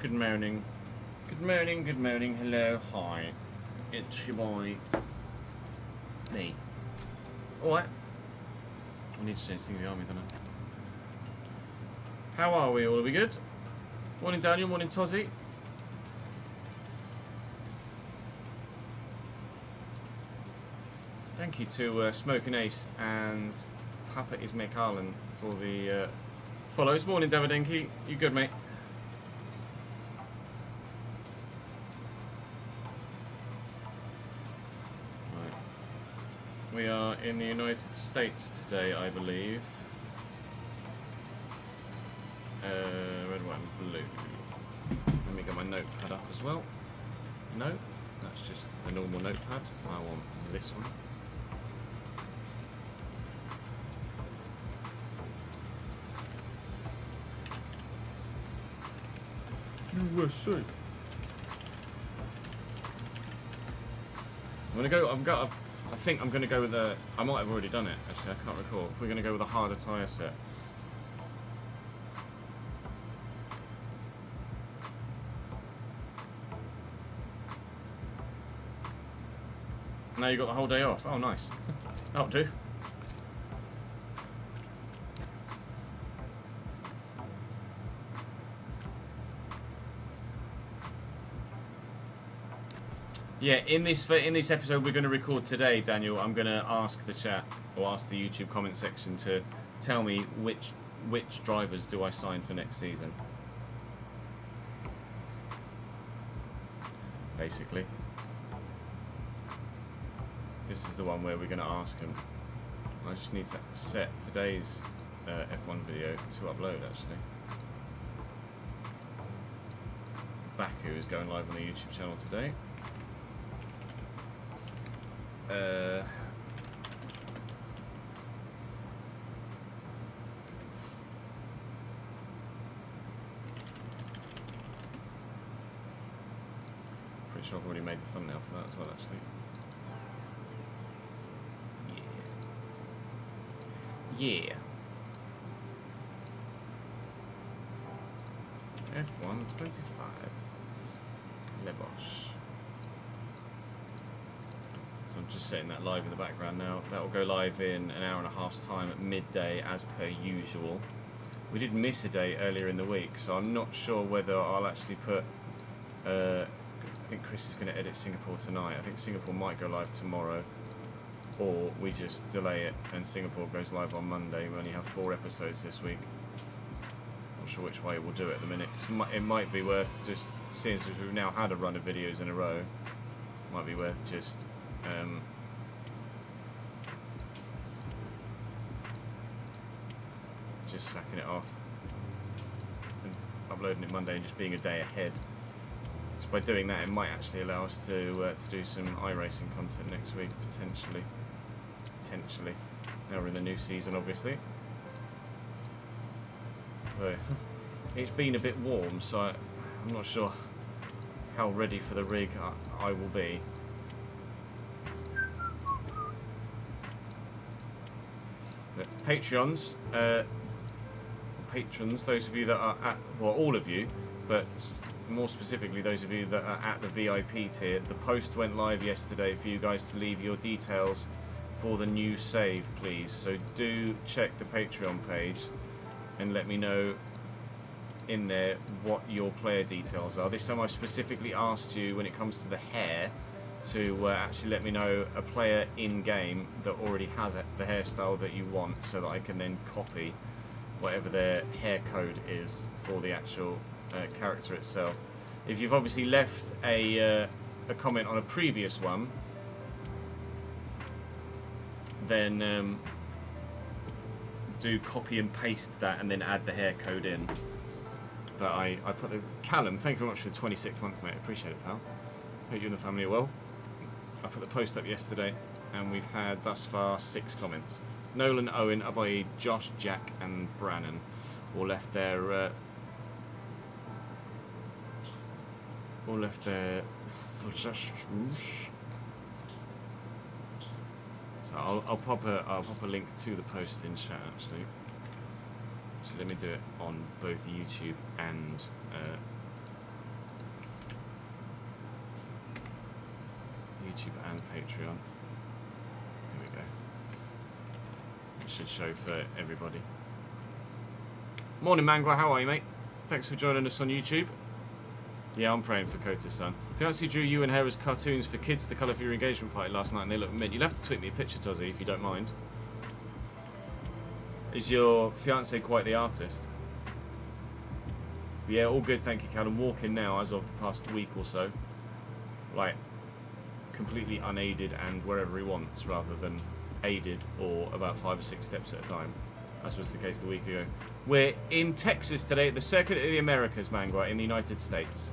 Good morning. Good morning, good morning. Hello, hi. It's your boy. Me. Alright. I need to change things in the army, don't I? How are we all? Are we good? Morning, Daniel. Morning, Tozzy. Thank you to Smoking Ace and Papa is McAllen for the follows. Morning, Davidenki. You good, mate? Right. We are in the United States today, I believe. Red, white, and blue. Let me get my notepad up as well. No, that's just a normal notepad. I want this one. USA. I'm gonna go. I think I'm gonna go with a. I might have already done it. Actually, I can't recall. We're gonna go with a harder tyre set. Now you got the whole day off. Oh, nice. That'll do. Yeah, in this episode we're going to record today, Daniel, I'm going to ask the chat or ask the YouTube comment section to tell me which drivers do I sign for next season. Basically. This is the one where we're going to ask them. I just need to set today's F1 video to upload, actually. Baku is going live on the YouTube channel today. Pretty sure I've already made the thumbnail for that as well, actually. Yeah. F125 Le Bosch. So I'm just setting that live in the background now. That will go live in an hour and a half's time at midday as per usual. We did miss a day earlier in the week, so I'm not sure whether I'll actually put... I think Chris is going to edit Singapore tonight. I think Singapore might go live tomorrow. Or we just delay it and Singapore goes live on Monday. We only have 4 episodes this week. Not sure which way we'll do it at the minute. It might be worth just, since we've now had a run of videos in a row, might be worth just sacking it off and uploading it Monday and just being a day ahead. So by doing that, it might actually allow us to do some iRacing content next week, potentially. Now we're in the new season, obviously. But it's been a bit warm, so I'm not sure how ready for the rig I will be. But patrons, those of you that are at, well, all of you, but more specifically those of you that are at the VIP tier, the post went live yesterday for you guys to leave your details for the new save, please. So do check the Patreon page and let me know in there what your player details are. This time I've specifically asked you, when it comes to the hair, to actually let me know a player in-game that already has the hairstyle that you want, so that I can then copy whatever their hair code is for the actual character itself. If you've obviously left a comment on a previous one, then do copy and paste that and then add the hair code in. But I put the... Callum, thank you very much for the 26th month, mate. Appreciate it, pal. Hope you and the family are well. I put the post up yesterday and we've had thus far 6 comments. Nolan, Owen, Abai, Josh, Jack and Brannon all left their suggestions. So I'll pop a link to the post in chat, actually. So let me do it on both YouTube and YouTube and Patreon. There we go. It should show for everybody. Morning, Mangwa. How are you, mate? Thanks for joining us on YouTube. Yeah, I'm praying for Kota-san. Fiancé drew you and her as cartoons for kids to colour for your engagement party last night, and they look mint. You'll have to tweet me a picture, Tozzy, if you don't mind. Is your fiancé quite the artist? Yeah, all good, thank you, Callum. Walking now, as of the past week or so. Like, completely unaided and wherever he wants, rather than aided or about 5 or 6 steps at a time, as was the case a week ago. We're in Texas today at the Circuit of the Americas, Mangwa, in the United States,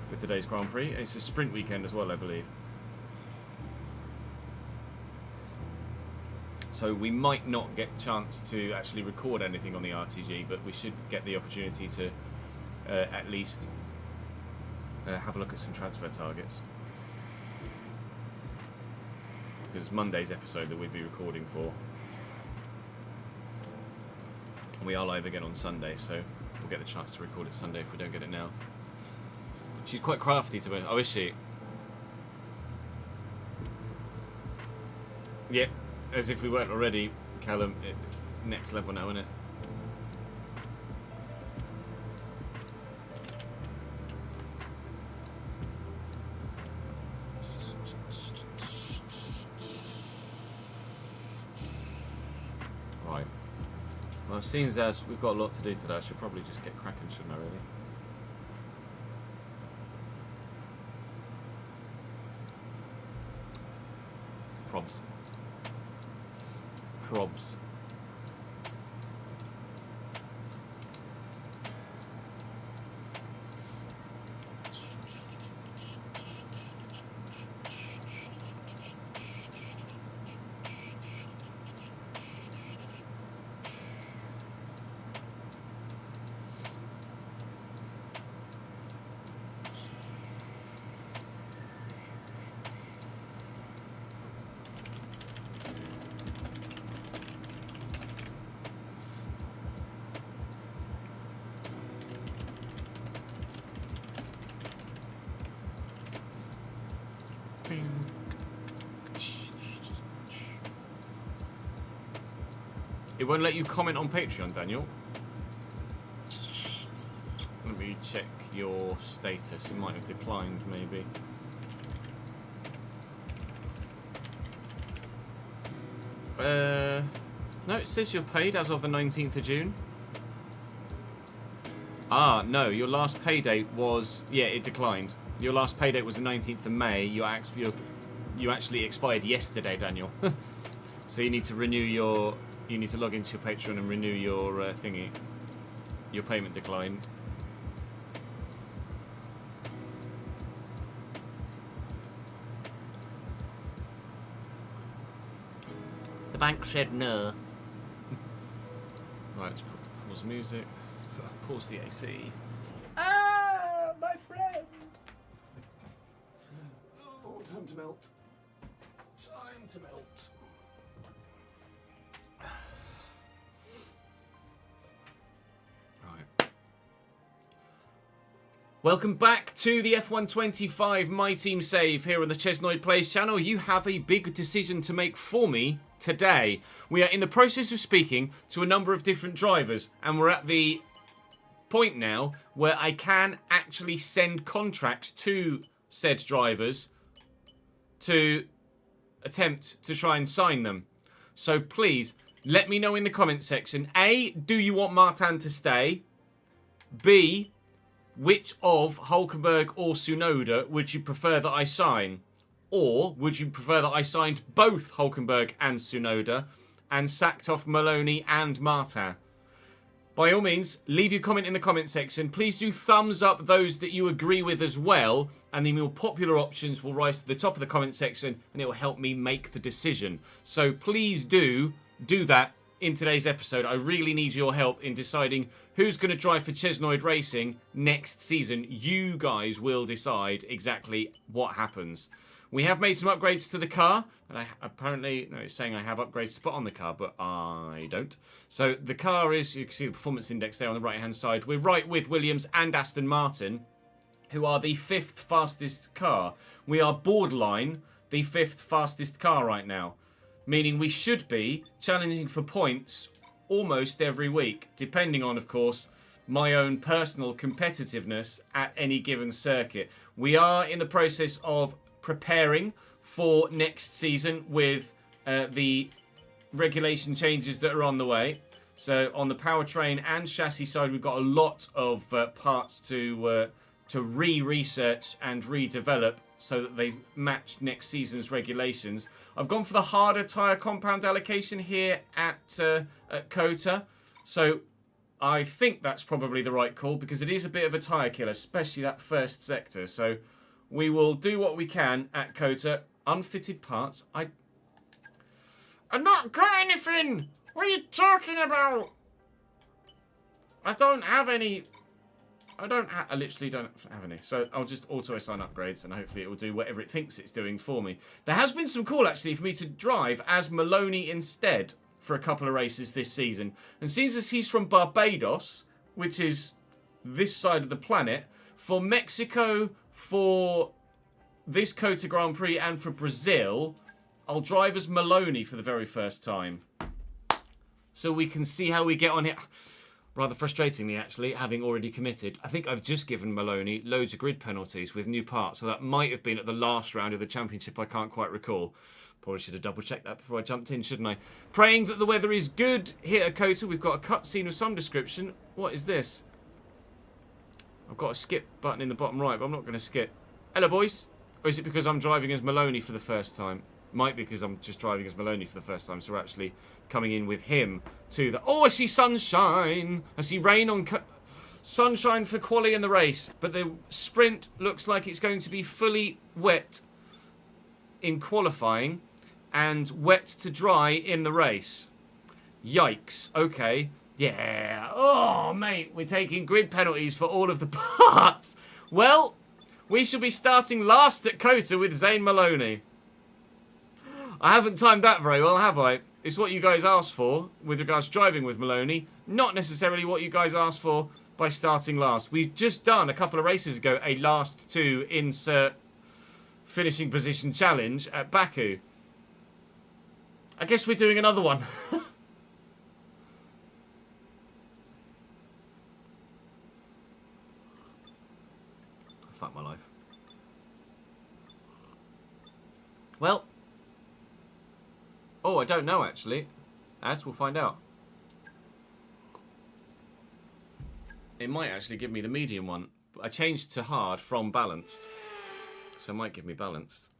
for today's Grand Prix. It's a sprint weekend as well, I believe. So we might not get a chance to actually record anything on the RTG, but we should get the opportunity to at least have a look at some transfer targets. Because Monday's episode that we'd be recording for. We are live again on Sunday, so we'll get the chance to record it Sunday if we don't get it now. She's quite crafty to me. Oh, is she? Yeah, as if we weren't already, Callum. Next level now, isn't it? Right. Well, seeing as we've got a lot to do today, I should probably just get cracking, shouldn't I, really? Probs. Probs. It won't let you comment on Patreon, Daniel. Let me check your status. It might have declined, maybe. No, it says you're paid as of the 19th of June. Ah, no, your last pay date was... Yeah, it declined. Your last pay date was the 19th of May. You actually expired yesterday, Daniel. So you need to renew your... You need to log into your Patreon and renew your thingy. Your payment declined. The bank said no. Right, let's pause music. Pause the AC. Ah, my friend! Oh, time to melt. Time to melt. Welcome back to the F125 My Team Save here on the Chesnoid Plays channel. You have a big decision to make for me today. We are in the process of speaking to a number of different drivers, and we're at the point now where I can actually send contracts to said drivers to attempt to try and sign them. So please, let me know in the comment section. A, do you want Martin to stay? B, which of Hulkenberg or Tsunoda would you prefer that I sign? Or would you prefer that I signed both Hulkenberg and Tsunoda and sacked off Maloney and Martin? By all means, leave your comment in the comment section. Please do thumbs up those that you agree with as well, and the more popular options will rise to the top of the comment section, and it will help me make the decision. So please do that in today's episode. I really need your help in deciding who's going to drive for Chesnoid Racing next season. You guys will decide exactly what happens. We have made some upgrades to the car, and apparently, no, it's saying I have upgrades to put on the car, but I don't. So the car is, you can see the performance index there on the right-hand side. We're right with Williams and Aston Martin, who are the 5th fastest car. We are borderline the 5th fastest car right now, meaning we should be challenging for points almost every week, depending on, of course, my own personal competitiveness at any given circuit. We are in the process of preparing for next season with the regulation changes that are on the way. So on the powertrain and chassis side, we've got a lot of parts to research and redevelop so that they match next season's regulations. I've gone for the harder tyre compound allocation here at COTA. So I think that's probably the right call because it is a bit of a tyre killer, especially that first sector. So we will do what we can at COTA. Unfitted parts. I've not got anything! What are you talking about? I don't have any. I literally don't have any. So I'll just auto-assign upgrades and hopefully it will do whatever it thinks it's doing for me. There has been some call actually for me to drive as Maloney instead for a couple of races this season. And since as he's from Barbados, which is this side of the planet, for Mexico, for this COTA Grand Prix and for Brazil, I'll drive as Maloney for the very first time. So we can see how we get on here. Rather frustratingly, actually, having already committed. I think I've just given Maloney loads of grid penalties with new parts. So that might have been at the last round of the championship. I can't quite recall. Probably should have double-checked that before I jumped in, shouldn't I? Praying that the weather is good here at COTA. We've got a cutscene of some description. What is this? I've got a skip button in the bottom right, but I'm not going to skip. Hello, boys. Or is it because I'm driving as Maloney for the first time? Might be because I'm just driving as Maloney for the first time, so we're actually coming in with him to the... Oh, I see sunshine! I see rain on... Sunshine for quali in the race, but the sprint looks like it's going to be fully wet in qualifying and wet to dry in the race. Yikes. Okay. Yeah. Oh, mate, we're taking grid penalties for all of the parts. Well, we shall be starting last at COTA with Zane Maloney. I haven't timed that very well, have I? It's what you guys asked for with regards to driving with Maloney. Not necessarily what you guys asked for by starting last. We've just done a couple of races ago a last to insert finishing position challenge at Baku. I guess we're doing another one. Fuck my life. Well... Oh, I don't know, actually. Ads, we'll find out. It might actually give me the medium one. I changed to hard from balanced. So it might give me balanced.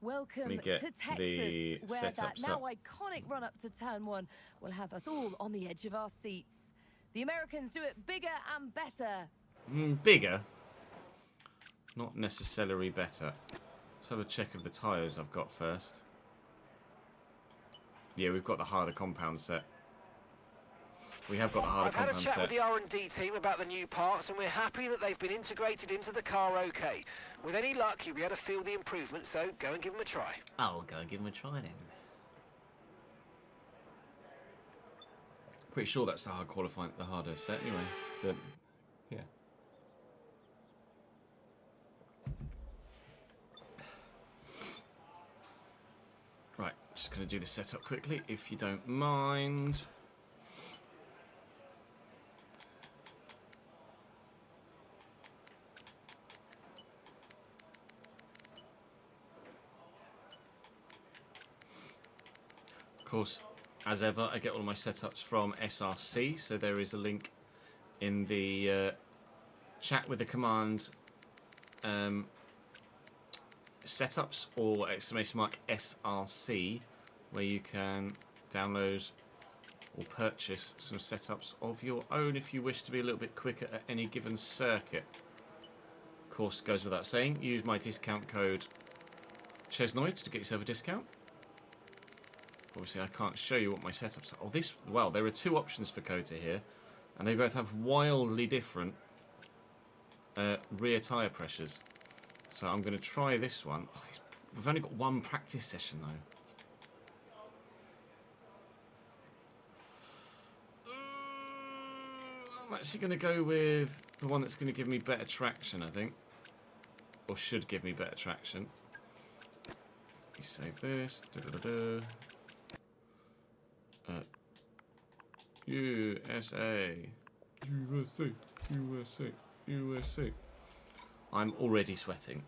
Welcome Let me get to Texas, the where that setups now up. iconic run up to turn one will have us all on the edge of our seats. The Americans do it bigger and better. Bigger? Not necessarily better. Let's have a check of the tyres I've got first. Yeah, we've got the harder compound set. We have got the harder compound set. I've had a chat with the R&D team about the new parts, and we're happy that they've been integrated into the car okay. With any luck, you'll be able to feel the improvement, so go and give them a try. I'll go and give them a try then. Pretty sure that's the harder set anyway. But, yeah. Right, just going to do the setup quickly, if you don't mind. Of course, as ever, I get all of my setups from SRC, so there is a link in the chat with the command setups or !SRC, where you can download or purchase some setups of your own if you wish to be a little bit quicker at any given circuit. Of course, goes without saying, use my discount code Chesnoid to get yourself a discount. Obviously, I can't show you what my setups are. Oh, well, there are two options for COTA here, and they both have wildly different rear tyre pressures. So I'm going to try this one. Oh, we've only got one practice session, though. I'm actually going to go with the one that's going to give me better traction, I think. or should give me better traction. Let me save this. USA. USA. USA. USA. I'm already sweating.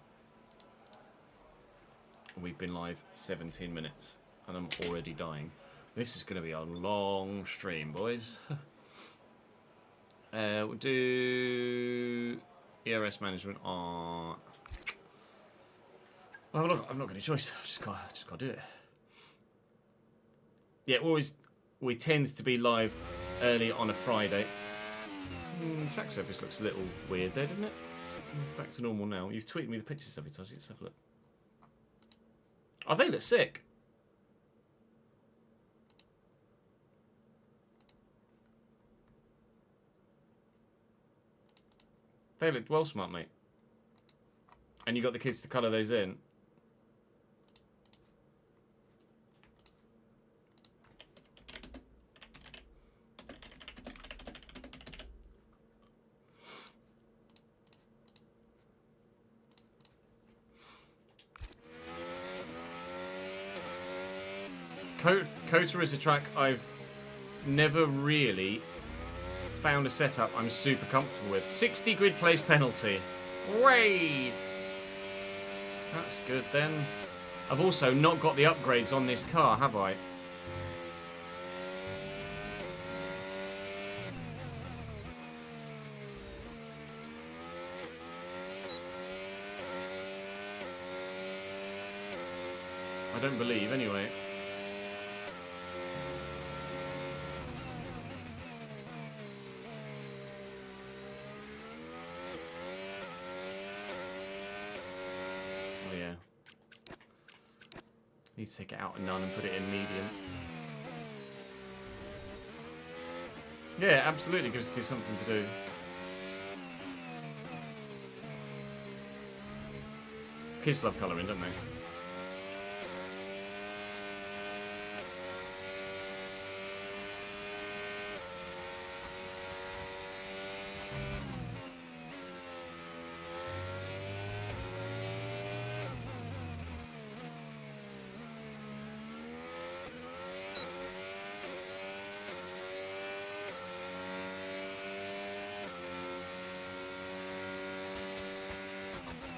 We've been live 17 minutes and I'm already dying. This is going to be a long stream, boys. We'll do ERS management on... Well, look, I've not got any choice. I've just got to do it. Yeah, we tend to be live early on a Friday. Track surface looks a little weird there, doesn't it? Back to normal now. You've tweeted me the pictures of it, so let's have a look. Oh, they look sick. They looked well smart, mate. And you got the kids to colour those in. Kota is a track I've never really found a setup I'm super comfortable with. 60 grid place penalty. Way! That's good then. I've also not got the upgrades on this car, have I? I don't believe, anyway. Need to take it out of none and put it in medium. Yeah, absolutely gives kids something to do. Kids love colouring, don't they?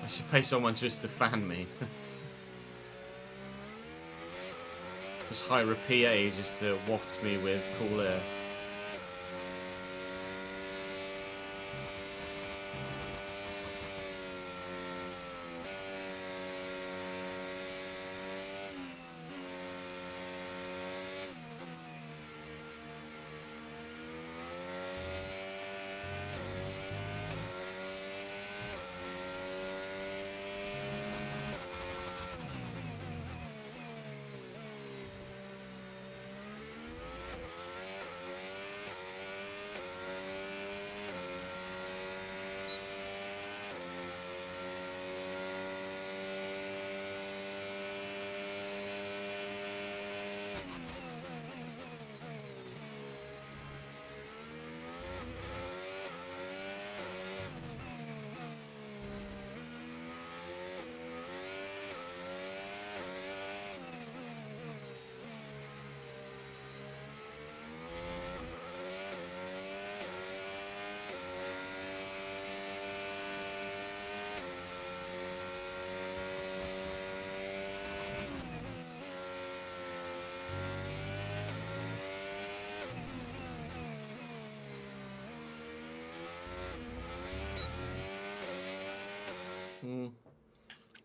I should pay someone just to fan me. Just hire a PA just to waft me with cool air.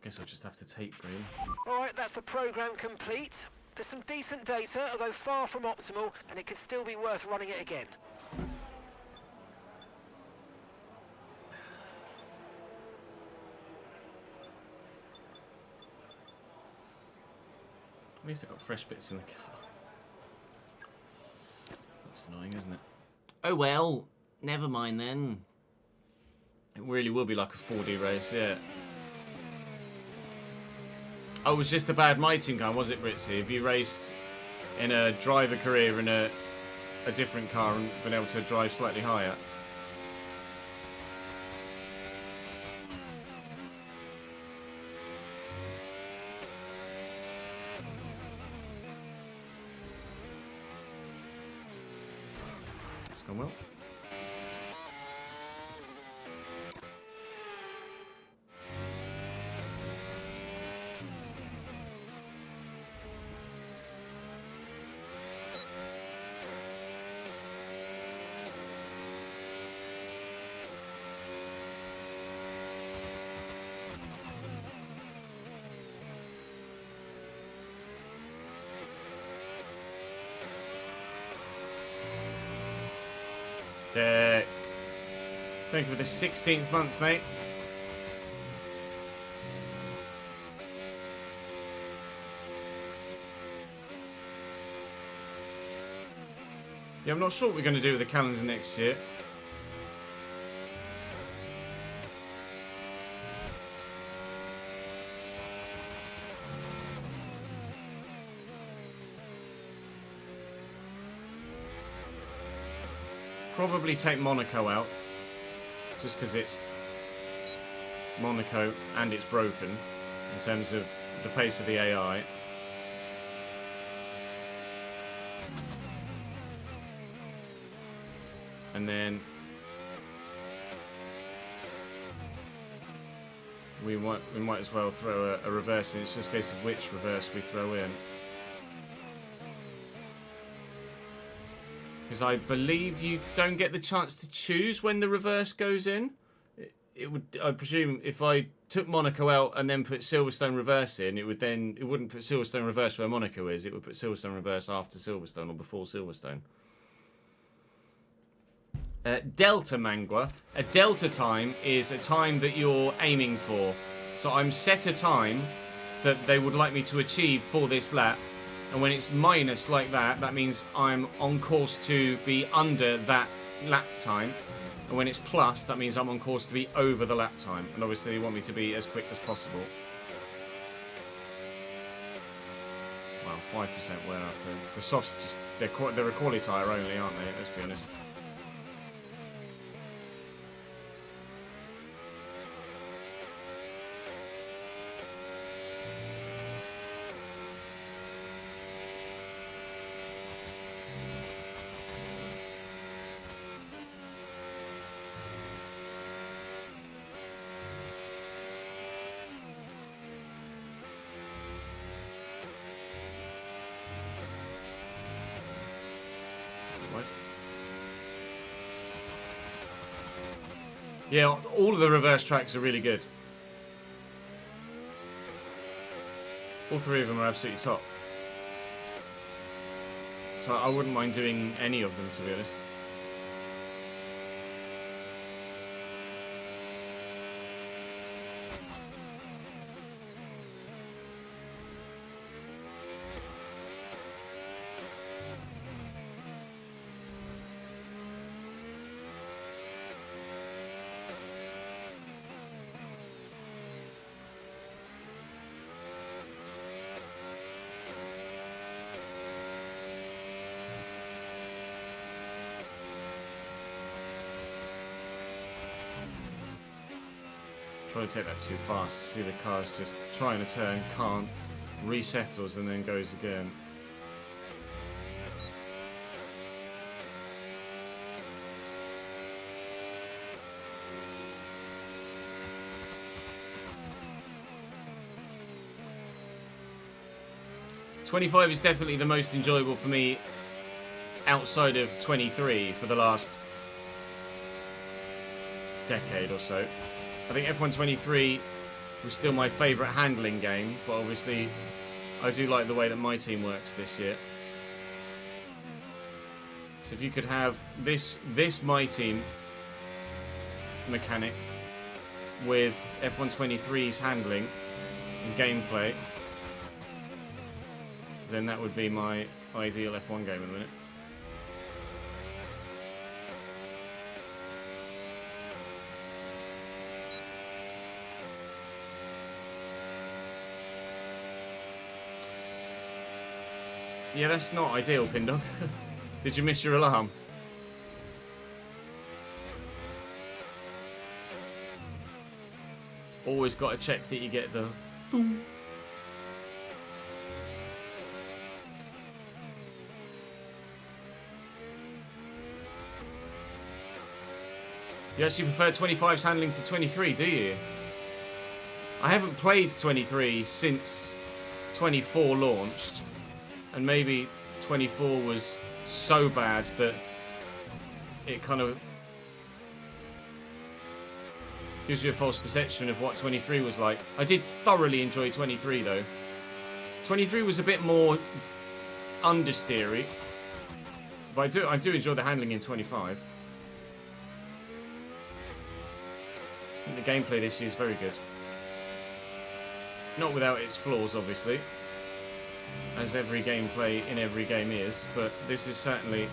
Guess I'll just have to tape green. Alright, that's the programme complete. There's some decent data, although far from optimal, and it could still be worth running it again. At least I've got fresh bits in the car. That's annoying, isn't it? Oh well, never mind then. It really will be like a 4D race, yeah. Oh, it was just a bad my team car, was it, Britzy? Have you raced in a driver career in a different car and been able to drive slightly higher? Oh well. Dick. Thank you for the 16th month, mate. Yeah, I'm not sure what we're going to do with the calendar next year. Probably take Monaco out, just because it's Monaco and it's broken in terms of the pace of the AI. And then we might as well throw a reverse in. It's just a case of which reverse we throw in. Because I believe you don't get the chance to choose when the reverse goes in. It would, I presume, if I took Monaco out and then put Silverstone reverse in, it wouldn't put Silverstone reverse where Monaco is. It would put Silverstone reverse after Silverstone or before Silverstone. Delta Mangua. A delta time is a time that you're aiming for. So I'm set a time that they would like me to achieve for this lap. And when it's minus like that, that means I'm on course to be under that lap time. And when it's plus, that means I'm on course to be over the lap time. And obviously they want me to be as quick as possible. Wow, 5% wear out too. The softs just, they're a quality tyre only, aren't they? Let's be honest. Yeah, all of the reverse tracks are really good. All three of them are absolutely top. So I wouldn't mind doing any of them, to be honest. Trying to take that too fast. See the car's just trying to turn, can't, resettles and then goes again. '25 is definitely the most enjoyable for me outside of 23 for the last decade or so. I think F1 23 was still my favourite handling game, but obviously I do like the way that my team works this year. So if you could have this my team mechanic with F1 23's handling and gameplay, then that would be my ideal F1 game in a minute. Yeah, that's not ideal, Pindog. Did you miss your alarm? Always got to check that you get the boom. You actually prefer 25's handling to 23, do you? I haven't played 23 since 24 launched, and maybe 24 was so bad that it kind of gives you a false perception of what 23 was like. I did thoroughly enjoy 23 though. 23 was a bit more understeery, but I do enjoy the handling in 25. I think the gameplay this year is very good. Not without its flaws, obviously, as every gameplay in every game is, but this is certainly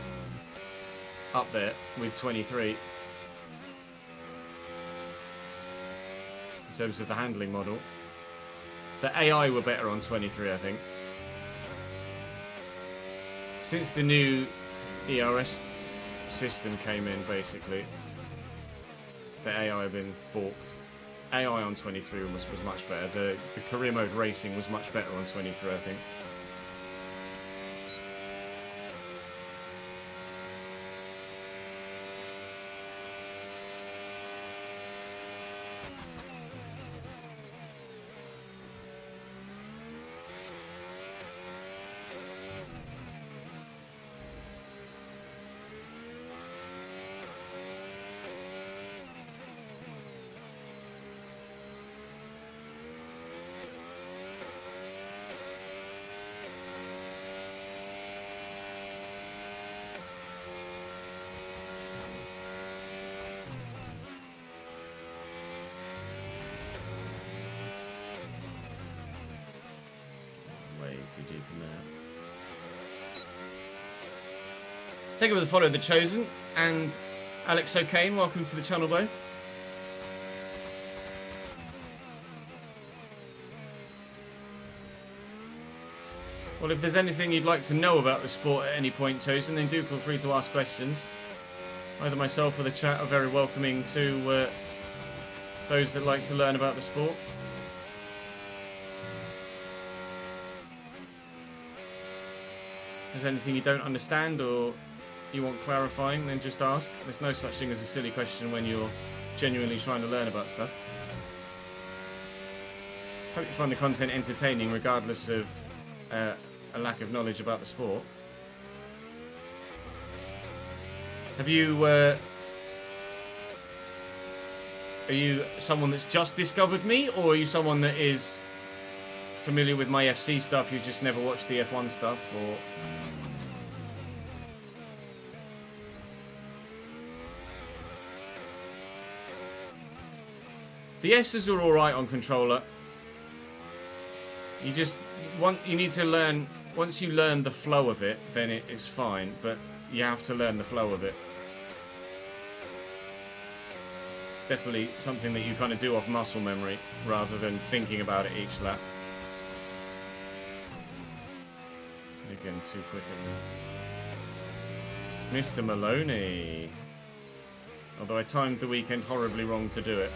up there with 23 in terms of the handling model. The AI were better on 23, I think. Since the new ERS system came in, basically, the AI have been balked. AI on 23 was much better. The career mode racing was much better on 23, I think. Too deep in there. Thank you for the follow, The Chosen and Alex O'Kane. Welcome to the channel, both. Well, if there's anything you'd like to know about the sport at any point, Chosen, then do feel free to ask questions. Either myself or the chat are very welcoming to those that like to learn about the sport. If there's anything you don't understand or you want clarifying, then just ask. There's no such thing as a silly question when you're genuinely trying to learn about stuff. Hope you find the content entertaining regardless of a lack of knowledge about the sport. Have you are you someone that's just discovered me, or are you someone that is familiar with my FC stuff, you've just never watched the F1 stuff, or... The S's are alright on controller. You need to learn, once you learn the flow of it, then it's fine, but you have to learn the flow of it. It's definitely something that you kind of do off muscle memory, rather than thinking about it each lap. Again, too quick. Mr. Maloney. Although I timed the weekend horribly wrong to do it.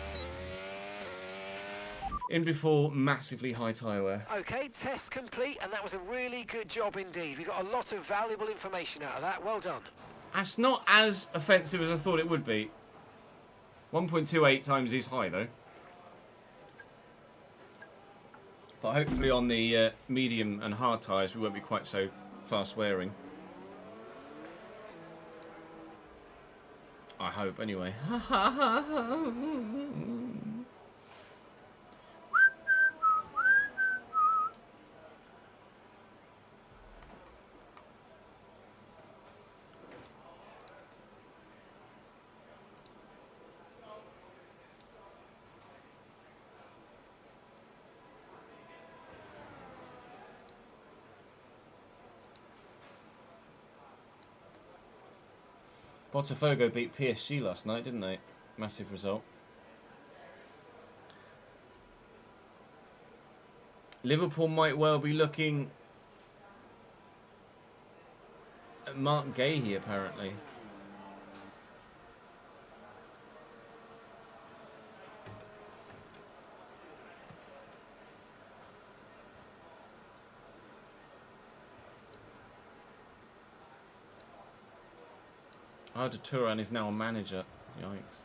In before massively high tyre wear. Okay, test complete, and that was a really good job indeed. We got a lot of valuable information out of that. Well done. That's not as offensive as I thought it would be. 1.28 times is high, though. But hopefully on the medium and hard tyres we won't be quite so fast wearing. I hope, anyway. Botafogo beat PSG last night, didn't they? Massive result. Liverpool might well be looking at Mark Gahey, apparently. Arda Turan is now a manager. Yikes.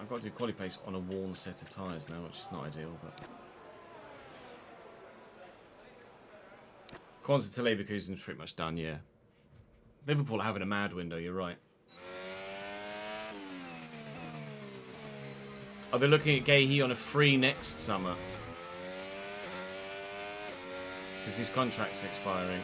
I've got to do quality pace on a worn set of tyres now, which is not ideal, but... Kwanzaa to Leverkusen's pretty much done, yeah. Liverpool are having a mad window, you're right. Are they looking at Gahey on a free next summer? Because his contract's expiring.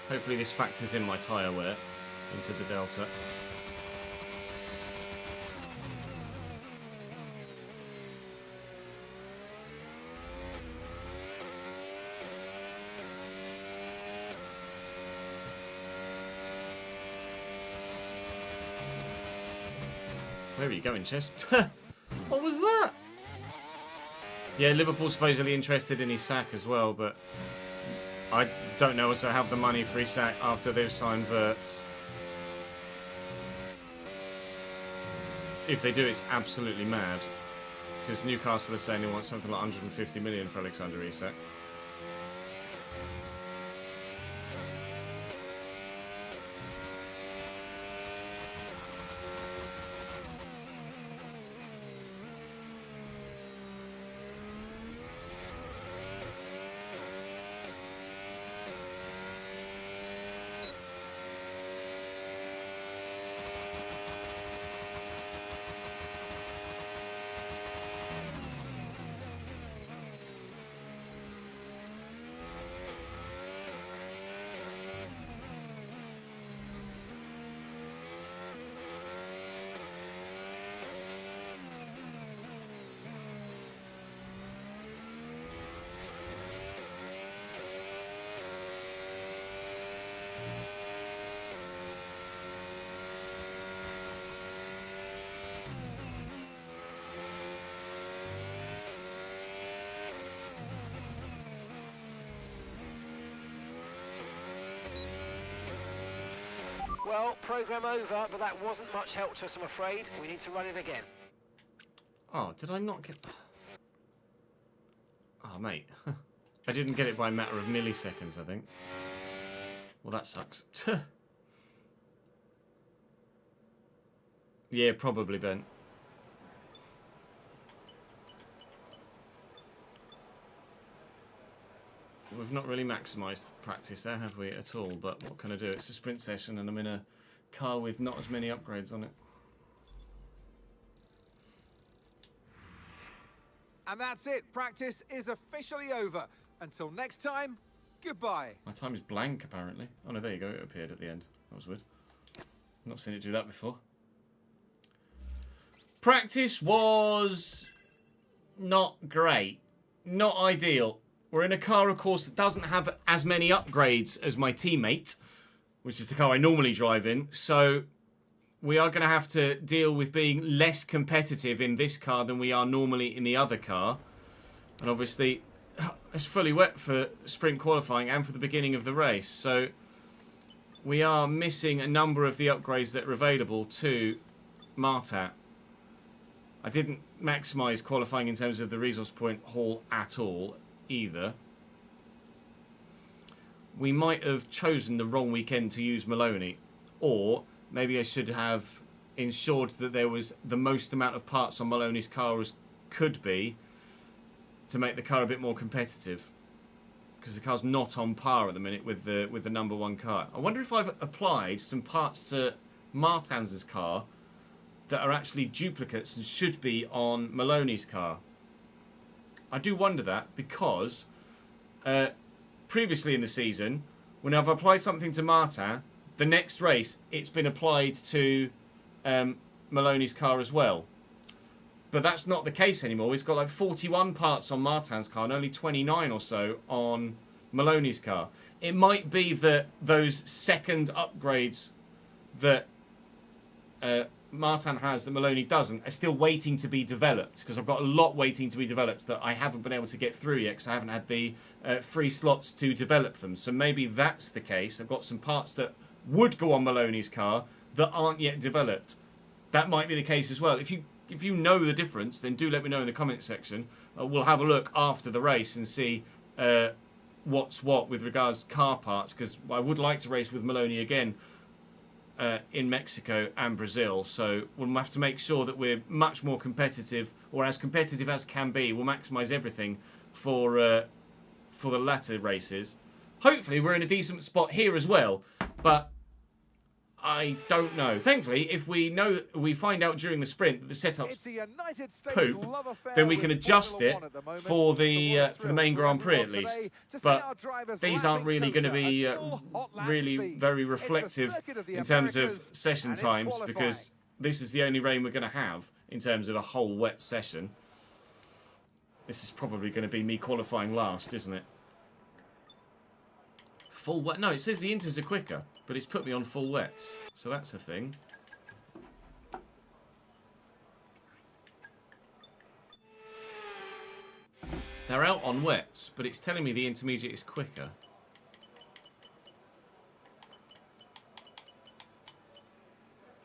Hopefully this factors in my tyre wear into the Delta. Where are you going, Chess? What was that? Yeah, Liverpool's supposedly interested in his sack as well, but I don't know also have the money for his sack after they've signed Wirtz. If they do, it's absolutely mad. Because Newcastle are saying they want something like 150 million for Alexander Isak. Well, programme over, but that wasn't much help to us, I'm afraid. We need to run it again. Oh, did I not get... Oh, mate. I didn't get it by a matter of milliseconds, I think. Well, that sucks. Yeah, probably, Ben. We've not really maximised practice there, have we, at all? But what can I do? It's a sprint session and I'm in a car with not as many upgrades on it. And that's it. Practice is officially over. Until next time, goodbye. My time is blank, apparently. Oh, no, there you go. It appeared at the end. That was weird. Not seen it do that before. Practice was not great. Not ideal. We're in a car, of course, that doesn't have as many upgrades as my teammate, which is the car I normally drive in. So we are going to have to deal with being less competitive in this car than we are normally in the other car. And obviously, it's fully wet for sprint qualifying and for the beginning of the race. So we are missing a number of the upgrades that are available to Martat. I didn't maximise qualifying in terms of the resource point haul at all either. We might have chosen the wrong weekend to use Maloney, or maybe I should have ensured that there was the most amount of parts on Maloney's car as could be to make the car a bit more competitive, because the car's not on par at the minute with the #1 car. I wonder if I've applied some parts to Martins's car that are actually duplicates and should be on Maloney's car. I do wonder that, because previously in the season, when I've applied something to Martin, the next race it's been applied to Maloney's car as well. But that's not the case anymore. We've got like 41 parts on Martin's car and only 29 or so on Maloney's car. It might be that those second upgrades that Martin has that Maloney doesn't are still waiting to be developed, because I've got a lot waiting to be developed that I haven't been able to get through yet because I haven't had the free slots to develop them. So maybe that's the case. I've got some parts that would go on Maloney's car that aren't yet developed. That might be the case as well. If you know the difference, then do let me know in the comments section. We'll have a look after the race and see what's what with regards to car parts, because I would like to race with Maloney again in Mexico and Brazil. So we'll have to make sure that we're much more competitive, or as competitive as can be. We'll maximise everything for the latter races. Hopefully we're in a decent spot here as well, but I don't know. Thankfully, if we find out during the sprint that the setup's poop, then we can adjust it for the main Grand Prix at least. But these aren't really going to be really very reflective in terms of session times, because this is the only rain we're going to have in terms of a whole wet session. This is probably going to be me qualifying last, isn't it? Full wet? No, it says the inters are quicker, but it's put me on full wets, so that's a thing. They're out on wets, but it's telling me the intermediate is quicker.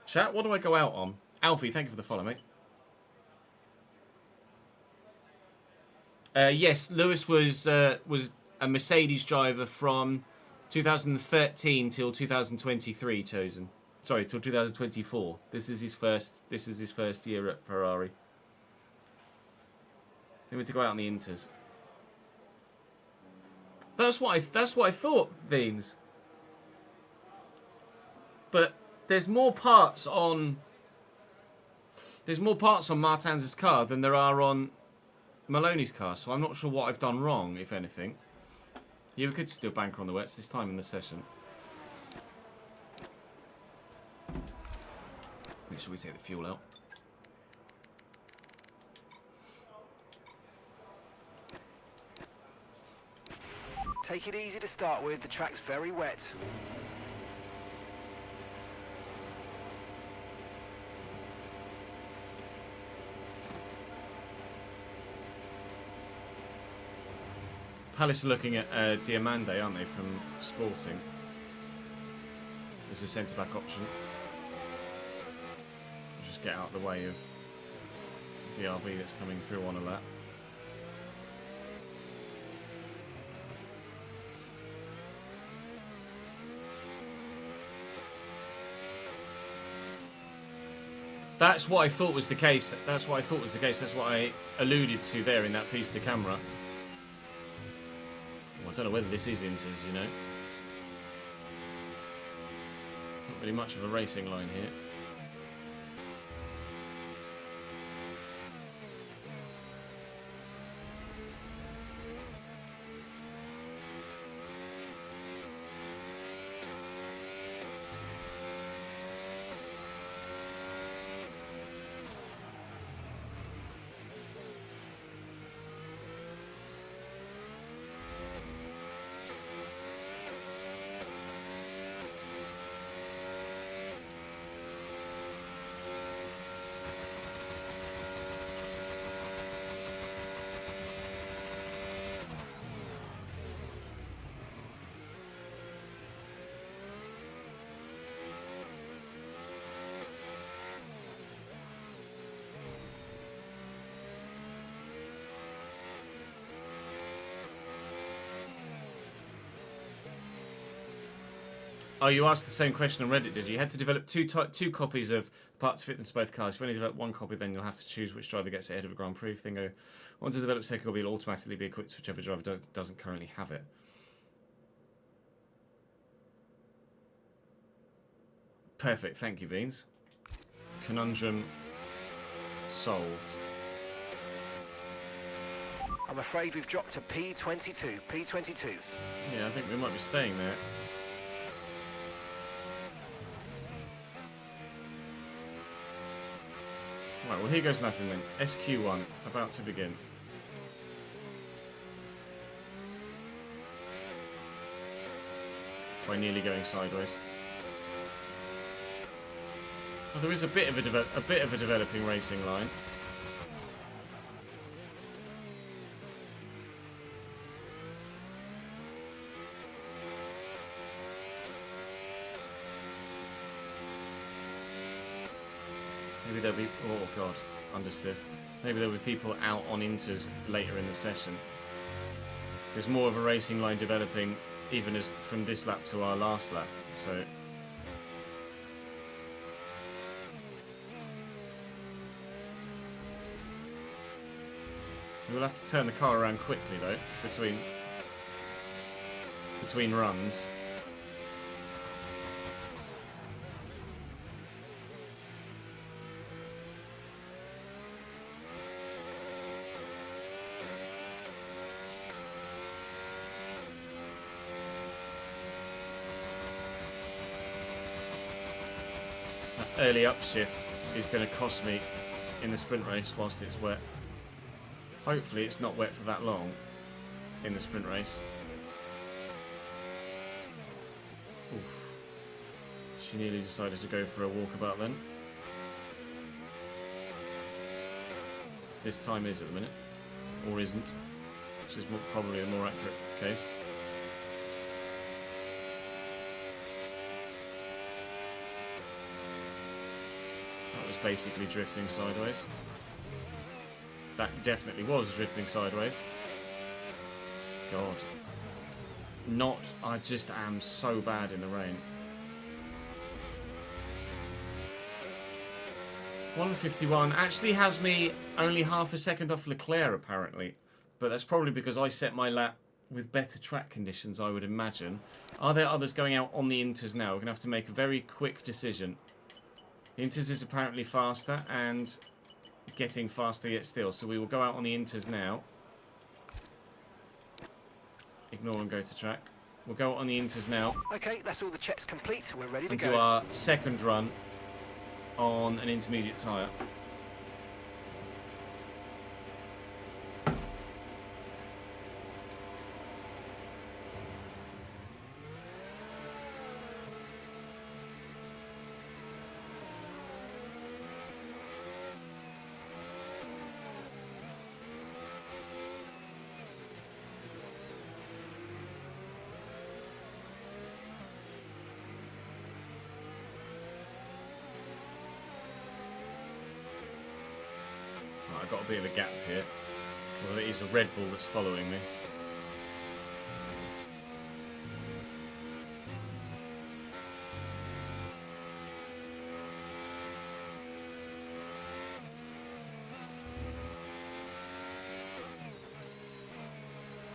Chat, what do I go out on? Alfie, thank you for the follow, mate. Yes, Lewis was a Mercedes driver from 2013 till 2023 chosen. Sorry, till 2024. This is his first year at Ferrari. I think we to go out on the Inters. That's what I thought, Beans. But there's more parts on Martins's car than there are on Maloney's car, so I'm not sure what I've done wrong, if anything. Yeah, we could still banker on the wets this time in the session. Make sure we take the fuel out. Take it easy to start with, the track's very wet. Palace are looking at Diamande, aren't they, from Sporting? As a centre-back option. Just get out of the way of the RB that's coming through on a lap. That's what I thought was the case. That's what I alluded to there in that piece to camera. I don't know whether this is Inters, you know. Not really much of a racing line here. Oh, you asked the same question on Reddit, did you? You had to develop two copies of parts fit into both cars. If you only develop one copy, then you'll have to choose which driver gets ahead of a Grand Prix. If they go, once to develop a second copy, it'll automatically be equipped to whichever driver doesn't currently have it. Perfect, thank you, Beans. Conundrum solved. I'm afraid we've dropped to P22. P22. Yeah, I think we might be staying there. Right, well here goes nothing then. SQ1, about to begin. By nearly going sideways. Well, there is a bit of a developing racing line. Maybe there'll be... Oh, God. Understood. Maybe there'll be people out on inters later in the session. There's more of a racing line developing even as from this lap to our last lap. So... we'll have to turn the car around quickly, though, between runs. Early upshift is going to cost me in the sprint race whilst it's wet. Hopefully it's not wet for that long in the sprint race. Oof. She nearly decided to go for a walkabout then. This time is at the minute. Or isn't. Which is probably a more accurate case. Basically drifting sideways. That definitely was drifting sideways. God. I just am so bad in the rain. 151 actually has me only half a second off Leclerc apparently. But that's probably because I set my lap with better track conditions, I would imagine. Are there others going out on the inters now? We're going to have to make a very quick decision. Inters is apparently faster and getting faster yet still. So we will go out on the inters now. Ignore and go to track. We'll go on the inters now. Okay, that's all the checks complete. We're ready to into go. Our second run on an intermediate tyre. I've got a bit of a gap here. Well, it is a Red Bull that's following me.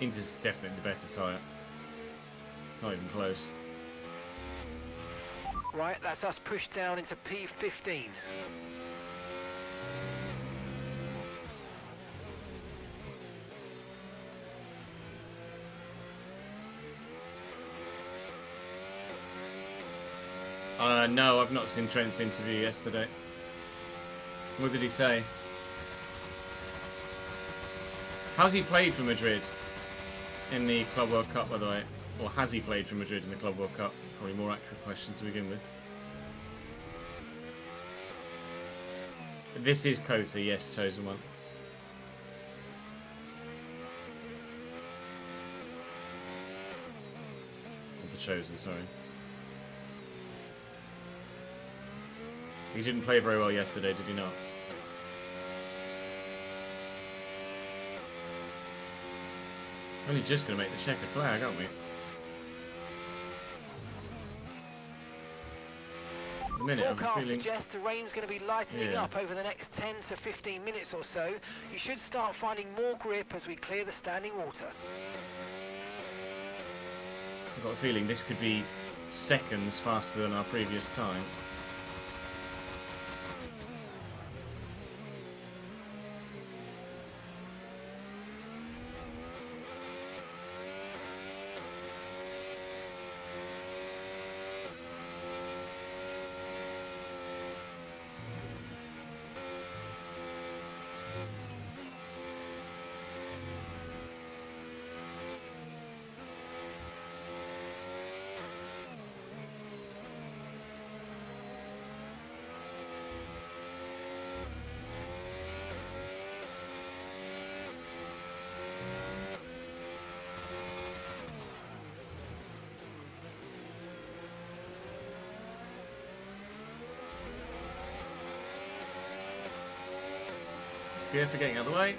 Inter's definitely the better tyre. Not even close. Right, that's us pushed down into P15. No, I've not seen Trent's interview yesterday. What did he say? How's he played for Madrid in the Club World Cup, by the way? Or has he played for Madrid in the Club World Cup? Probably more accurate question to begin with. This is Kota, yes, chosen one. Of the chosen, sorry. He didn't play very well yesterday, did he not? Only just going to make the checkered flag, aren't we? the minute. I have a Forecast feeling. suggests the rain's going to be lightening Yeah. up over the next 10 to 15 minutes or so. You should start finding more grip as we clear the standing water. I've got a feeling this could be seconds faster than our previous time. Yeah, for getting out of the way.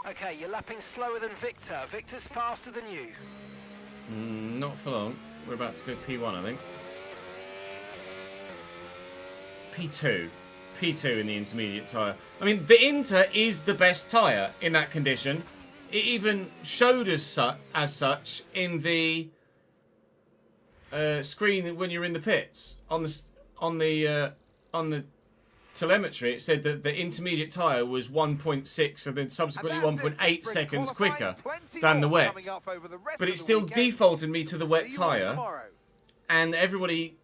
Okay, you're lapping slower than Victor. Victor's faster than you. Not for long. We're about to go P1, I think. P2. P2 in the intermediate tyre. I mean, the Inter is the best tyre in that condition. It even showed us as such in the screen when you're in the pits. On the telemetry, it said that the intermediate tyre was 1.6 and then subsequently 1.8 seconds quicker than the wet. But it still defaulted me to the wet tyre, and everybody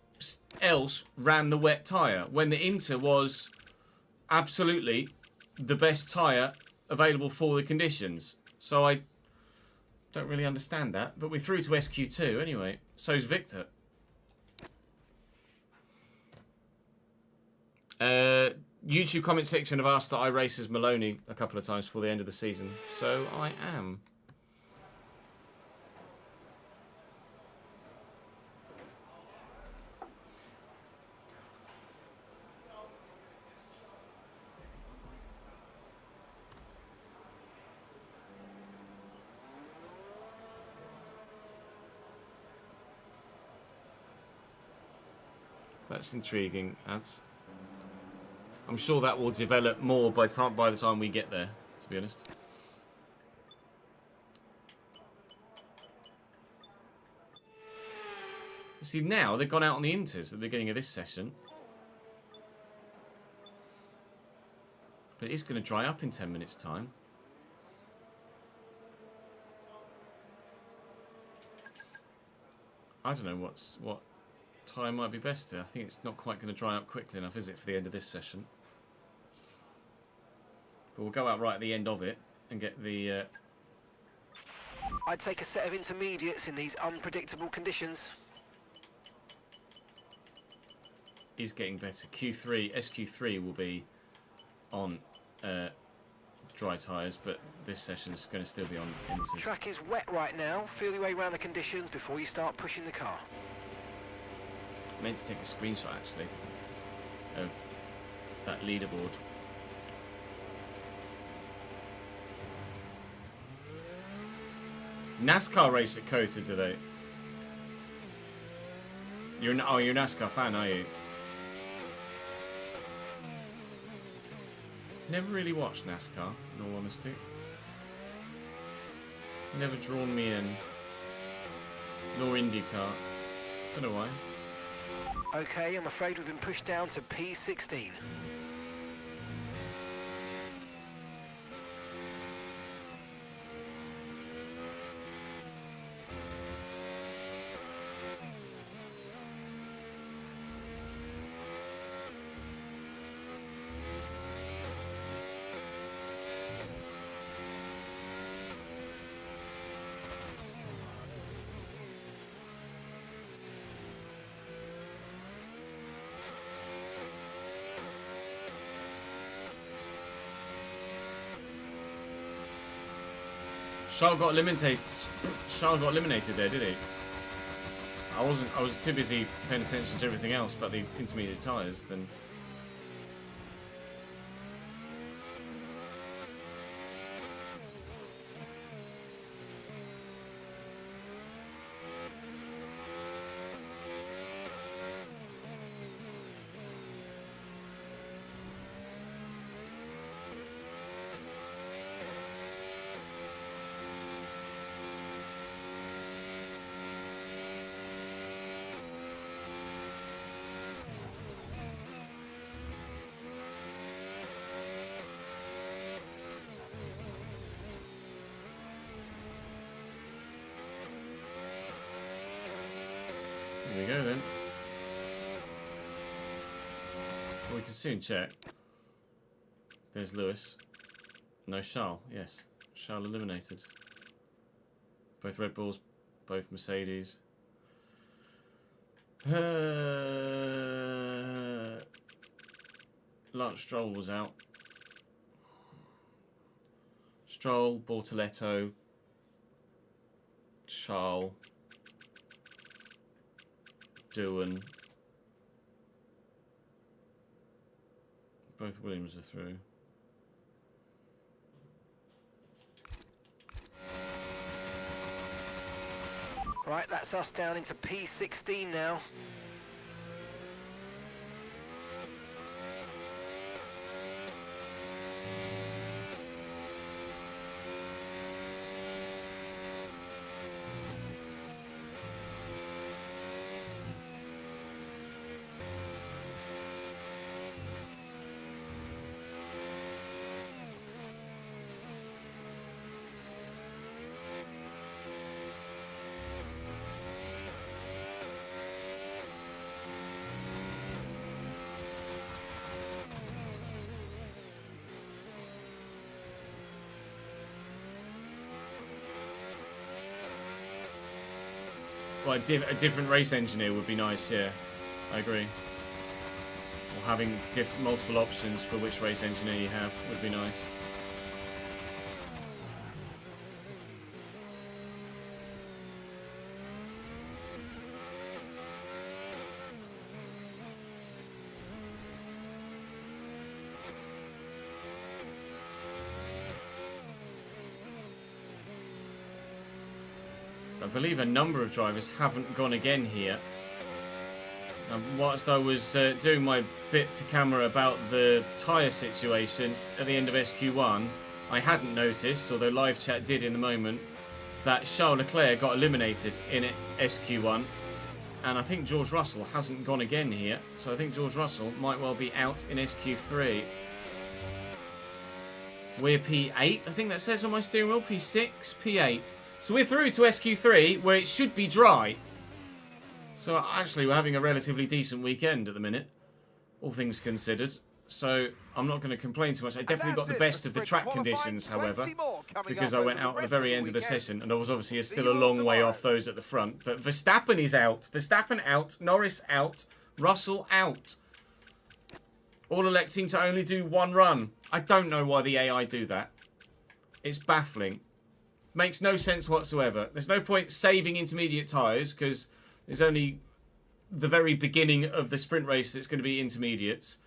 else ran the wet tyre when the Inter was absolutely the best tyre available for the conditions. So I don't really understand that, but we're through to SQ2 anyway. So's Victor. YouTube comment section have asked that I race as Maloney a couple of times before the end of the season, so I am. That's intriguing, ads. I'm sure that will develop more by the time we get there, to be honest. You see, now they've gone out on the Inters at the beginning of this session. But it's going to dry up in 10 minutes' time. I don't know what time might be best here. I think it's not quite going to dry up quickly enough, is it, for the end of this session? But we'll go out right at the end of it and get the... I'd take a set of intermediates in these unpredictable conditions. Is getting better. SQ3 will be on dry tyres, but this session's going to still be on Inters. Track is wet right now. Feel your way around the conditions before you start pushing the car. I meant to take a screenshot actually of that leaderboard. NASCAR race at Kota today. You're a NASCAR fan, are you? Never really watched NASCAR, in all honesty. Never drawn me in. Nor IndyCar. Don't know why. Okay, I'm afraid we've been pushed down to P16. Charles got eliminated. Charles got eliminated there, did he? I wasn't. I was too busy paying attention to everything else but the intermediate tyres. Then. Here we go then. Well, we can soon check. There's Lewis. No, Charles. Yes. Charles eliminated. Both Red Bulls, both Mercedes. Lance Stroll was out. Stroll, Bortoletto, Charles, Doohan. Both Williams are through. Right, that's us down into P16 now. Well, a different race engineer would be nice, yeah. I agree. Or having multiple options for which race engineer you have would be nice. I believe a number of drivers haven't gone again here. Whilst I was doing my bit to camera about the tyre situation at the end of SQ1, I hadn't noticed, although live chat did in the moment, that Charles Leclerc got eliminated in SQ1. And I think George Russell hasn't gone again here, so I think George Russell might well be out in SQ3. We're P8, I think that says on my steering wheel, P6, P8. So we're through to SQ3, where it should be dry. So actually, we're having a relatively decent weekend at the minute, all things considered. So I'm not going to complain too much. I definitely got the best of the track conditions, however, because I went out at the very end of the session, and I was obviously still a long way off those at the front. But Verstappen is out. Verstappen out. Norris out. Russell out. All electing to only do one run. I don't know why the AI do that. It's baffling. Makes no sense whatsoever. There's no point saving intermediate tyres because there's only the very beginning of the sprint race that's going to be intermediates.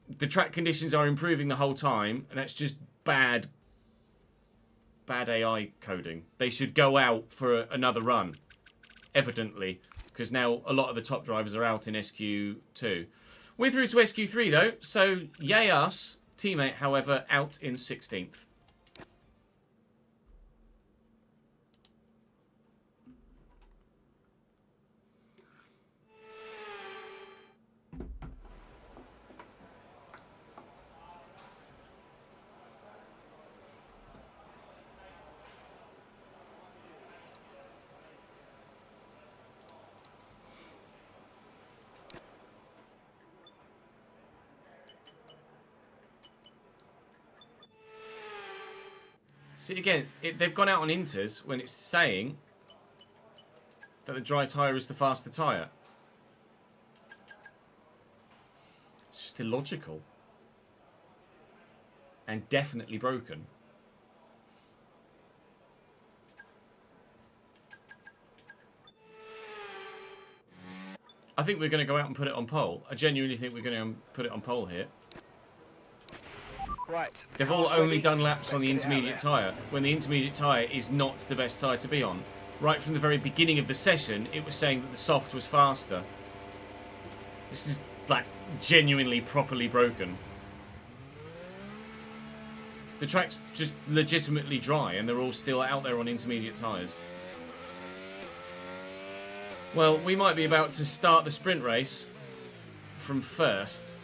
The track conditions are improving the whole time, and that's just bad AI coding. They should go out for another run, evidently, because now a lot of the top drivers are out in SQ2. We're through to SQ3 though, so yay us. Teammate, however, out in 16th. See, again, they've gone out on inters when it's saying that the dry tyre is the faster tyre. It's just illogical. And definitely broken. I think we're going to go out and put it on pole. I genuinely think we're going to put it on pole here. Right. They've all car's only ready. done laps on Let's the get it out intermediate there. tyre, when the intermediate tyre is not the best tyre to be on. Right from the very beginning of the session, it was saying that the soft was faster. This is, like, genuinely properly broken. The track's just legitimately dry, and they're all still out there on intermediate tyres. Well, we might be about to start the sprint race from first.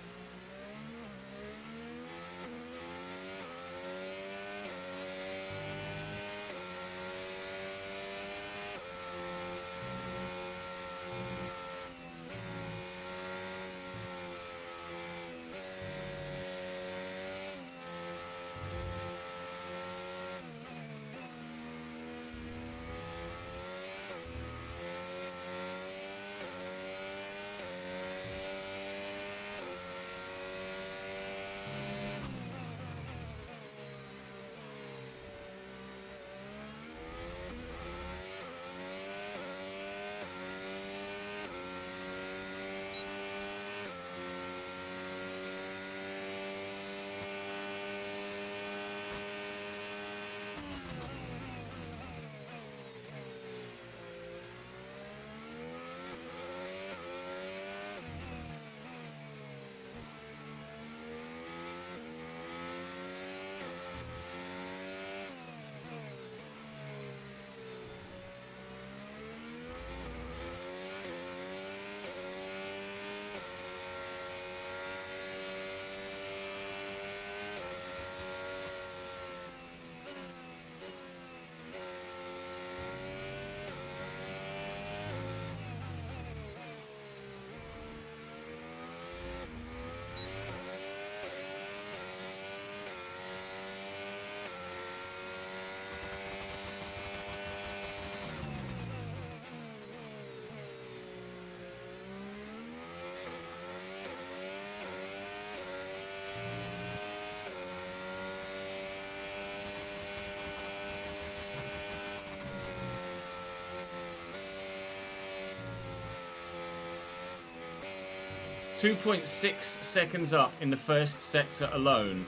.6 seconds up in the first sector alone.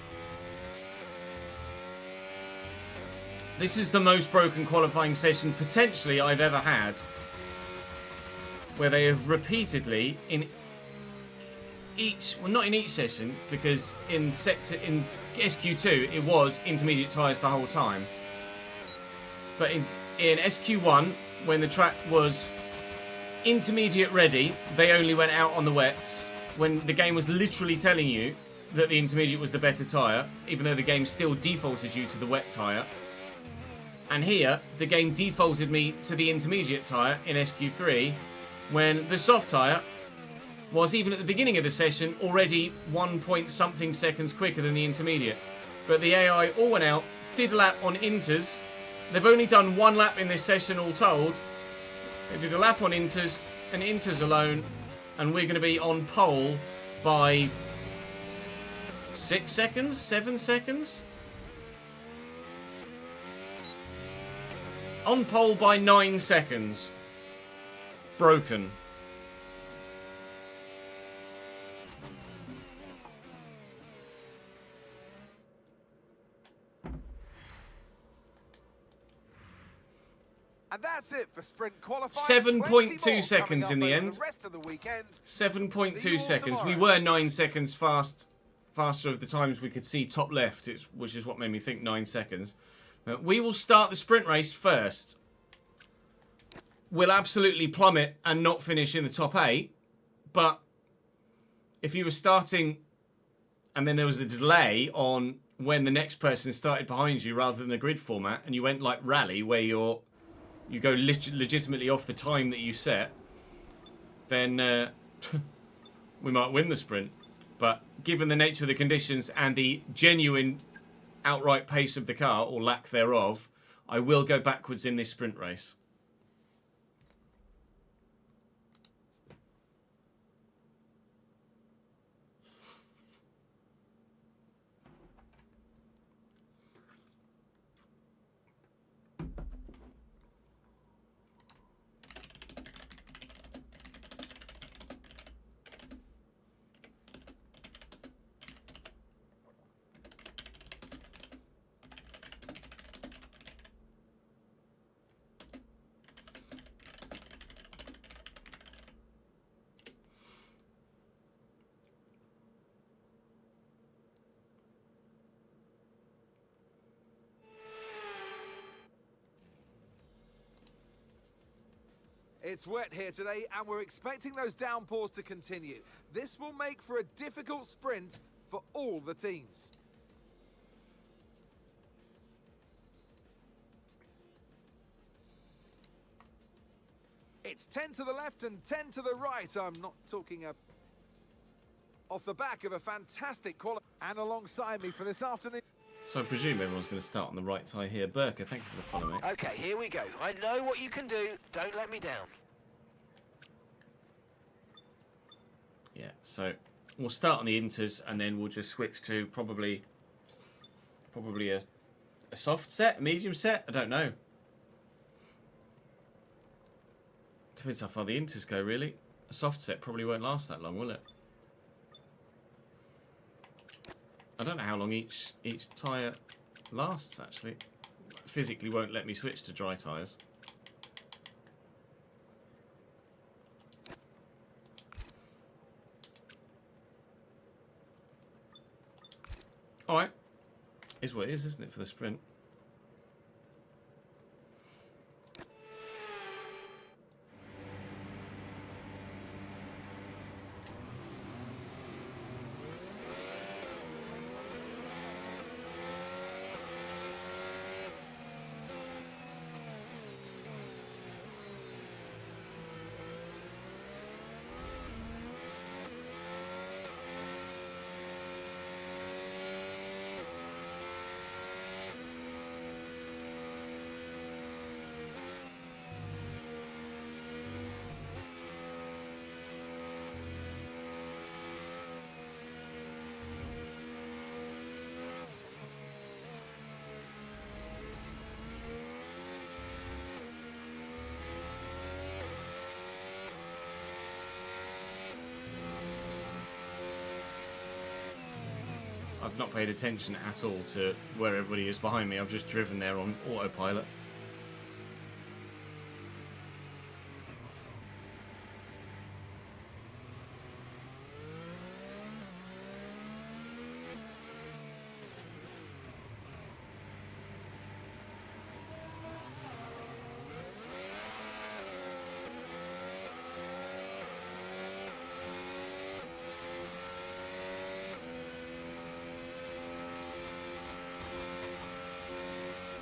This is the most broken qualifying session potentially I've ever had, where they have repeatedly in each, well, not in each session, because in SQ2 it was intermediate tyres the whole time, but in SQ1, when the track was intermediate ready, they only went out on the wets when the game was literally telling you that the intermediate was the better tyre, even though the game still defaulted you to the wet tyre. And here, the game defaulted me to the intermediate tyre in SQ3, when the soft tyre was, even at the beginning of the session, already 1 point something seconds quicker than the intermediate. But the AI all went out, did a lap on inters. They've only done one lap in this session all told. They did a lap on inters, and inters alone, and we're going to be on pole by 6 seconds, 7 seconds? On pole by 9 seconds. Broken. And that's it for sprint qualifying. 7.2 seconds in the end. The rest of the weekend. 7.2 seconds. We were 9 seconds faster of the times we could see top left, which is what made me think 9 seconds. We will start the sprint race first. We'll absolutely plummet and not finish in the top 8. But if you were starting and then there was a delay on when the next person started behind you rather than a grid format, and you went like rally where you go legitimately off the time that you set, then we might win the sprint. But given the nature of the conditions and the genuine outright pace of the car, or lack thereof, I will go backwards in this sprint race. It's wet here today, and we're expecting those downpours to continue. This will make for a difficult sprint for all the teams. It's 10 to the left and 10 to the right. I'm not talking off the back of a fantastic quality. And alongside me for this afternoon. So I presume everyone's going to start on the right tyre here. Burker, thank you for the follow, mate. Okay, here we go. I know what you can do. Don't let me down. Yeah, so we'll start on the inters and then we'll just switch to probably a soft set, a medium set. I don't know. Depends how far the inters go, really. A soft set probably won't last that long, will it? I don't know how long each tyre lasts, actually. Physically won't let me switch to dry tyres. Alright. Is what it is, isn't it, for the sprint? I've not paid attention at all to where everybody is behind me. I've just driven there on autopilot.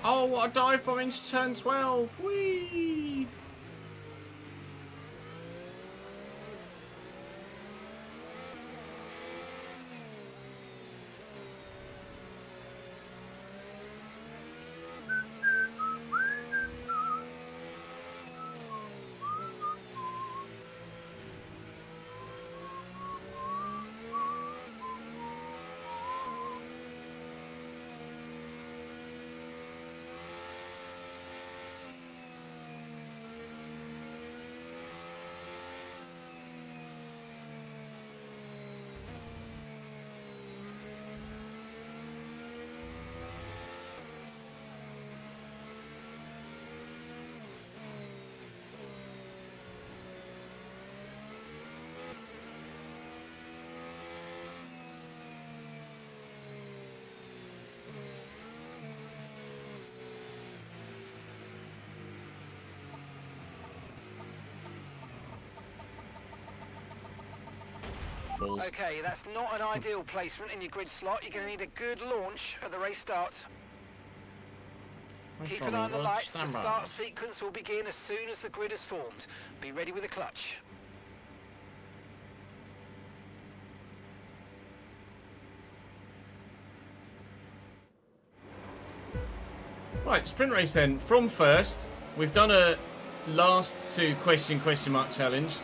Oh, what a dive bomb into turn 12! Whee! Balls. Okay, that's not an ideal placement in your grid slot. You're going to need a good launch at the race starts. Keep an eye on the lights. The start sequence will begin as soon as the grid is formed. Be ready with the clutch. Right, sprint race then. From first, we've done a last to question mark challenge.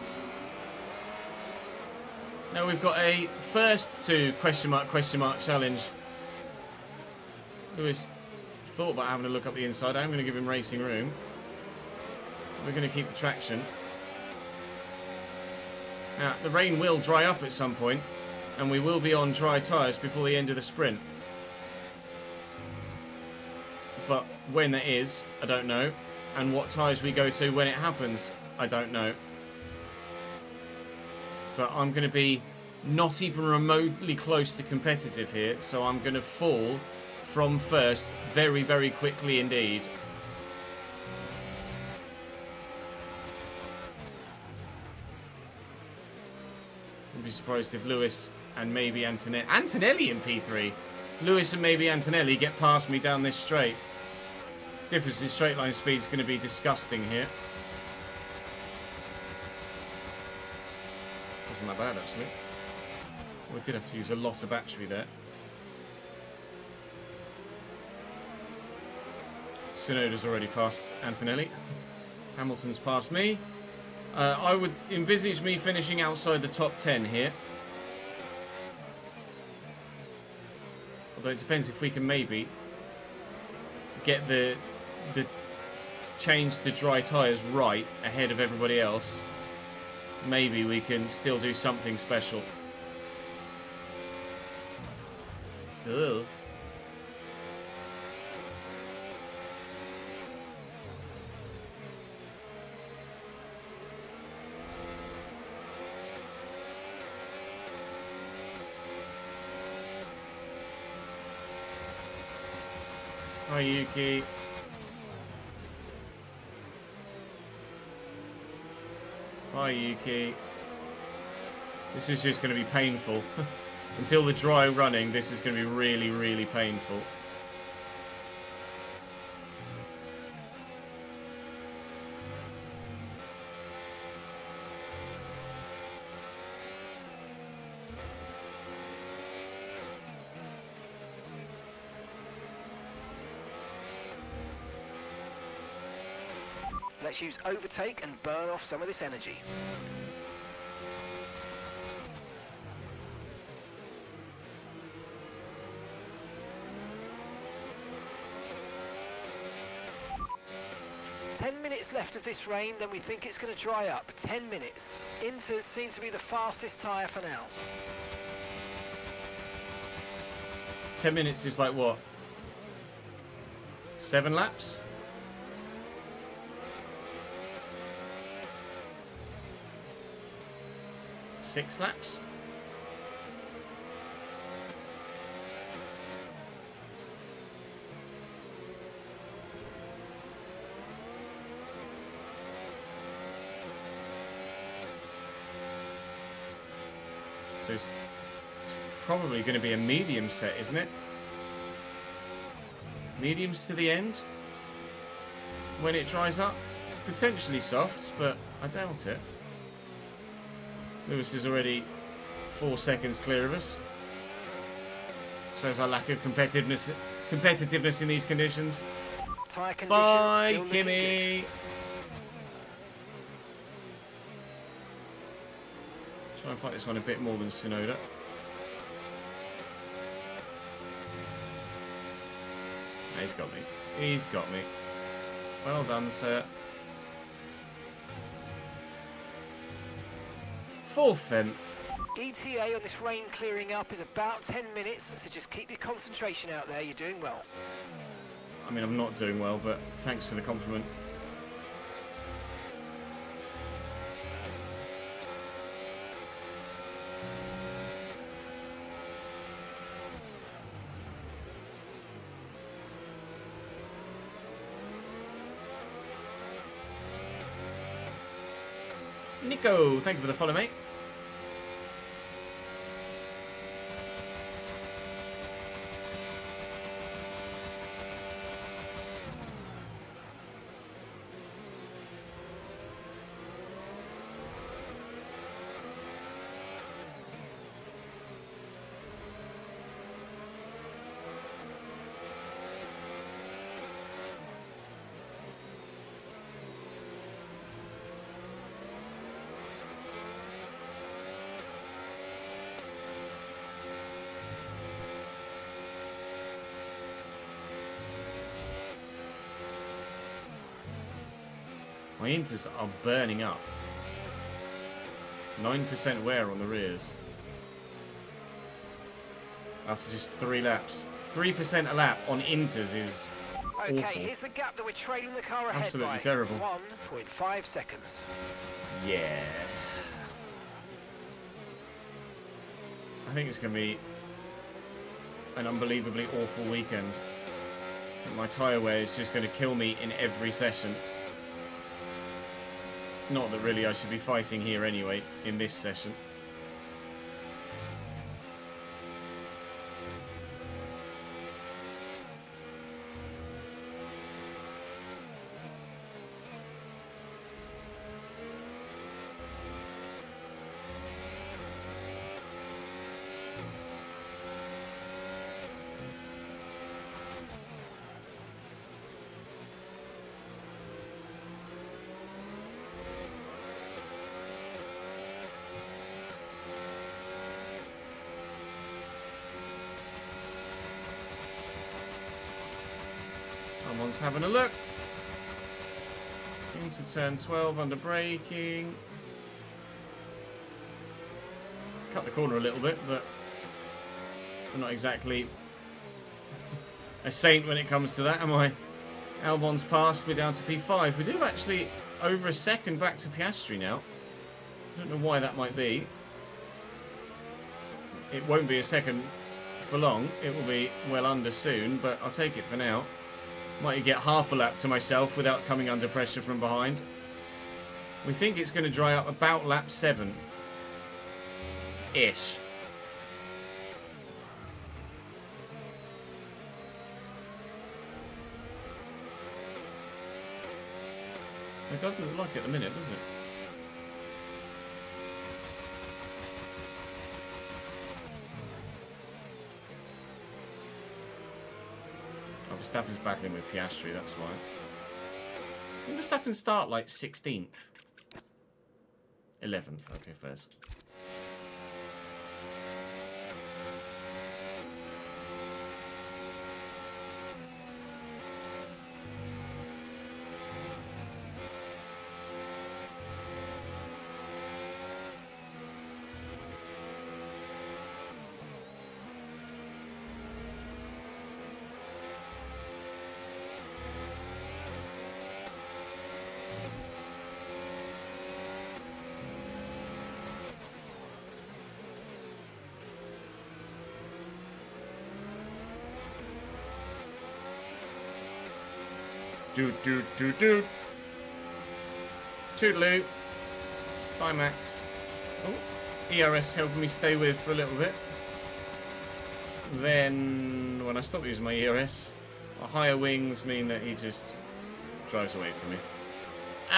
Now we've got a first to question mark challenge. Lewis thought about having a look up the inside. I'm going to give him racing room. We're going to keep the traction. Now, the rain will dry up at some point, and we will be on dry tyres before the end of the sprint. But when that is, I don't know. And what tyres we go to when it happens, I don't know. But I'm going to be not even remotely close to competitive here, so I'm going to fall from first very, very quickly indeed. I'd be surprised if Lewis and maybe Antonelli in P3. Lewis and maybe Antonelli get past me down this straight. Difference in straight line speed is going to be disgusting here. Wasn't that bad actually. We did have to use a lot of battery there. Tsunoda's already passed Antonelli. Hamilton's passed me. I would envisage me finishing outside the top 10 here. Although it depends if we can maybe get the change to dry tyres right ahead of everybody else. Maybe we can still do something special. Ugh. Hi, Yuki. Hi, Yuki. This is just going to be painful. Until the dry running, this is going to be really, really painful. Let's use overtake and burn off some of this energy. Left of this rain, then we think it's going to dry up. 10 minutes. Inters seem to be the fastest tyre for now. 10 minutes is like what? 7 laps? Six laps? So it's probably going to be a medium set, isn't it? Mediums to the end when it dries up. Potentially softs, but I doubt it. Lewis is already 4 seconds clear of us. Shows our lack of competitiveness in these conditions. Tyre conditions Bye, still looking Kimmy. good. Try and fight this one a bit more than Tsunoda. He's got me. He's got me. Well done, sir. 4th then. ETA on this rain clearing up is about 10 minutes, so just keep your concentration out there. You're doing well. I mean, I'm not doing well, but thanks for the compliment. Nico, thank you for the follow, mate. My inters are burning up. 9% wear on the rears. After just 3 laps. 3% a lap on inters is Okay, awful. here's the gap that we're trailing the car ahead Absolutely by. terrible. 1.5 seconds. Yeah. I think it's going to be an unbelievably awful weekend. My tyre wear is just going to kill me in every session. Not that really I should be fighting here anyway, in this session. Someone's having a look. Into turn 12 under braking. Cut the corner a little bit, but I'm not exactly a saint when it comes to that, am I? Albon's passed, we're down to P5. We do have actually over a second back to Piastri now. I don't know why that might be. It won't be a second for long. It will be well under soon, but I'll take it for now. Might get half a lap to myself without coming under pressure from behind. We think it's going to dry up about lap 7-ish. It doesn't look like it at the minute, does it? Oh, Verstappen's battling with Piastri, that's why. Didn't Verstappen start like 16th? 11th, okay, first. Do. Toodaloo. Bye, Max. Oh, ERS helping me stay with for a little bit. Then, when I stop using my ERS, higher wings mean that he just drives away from me.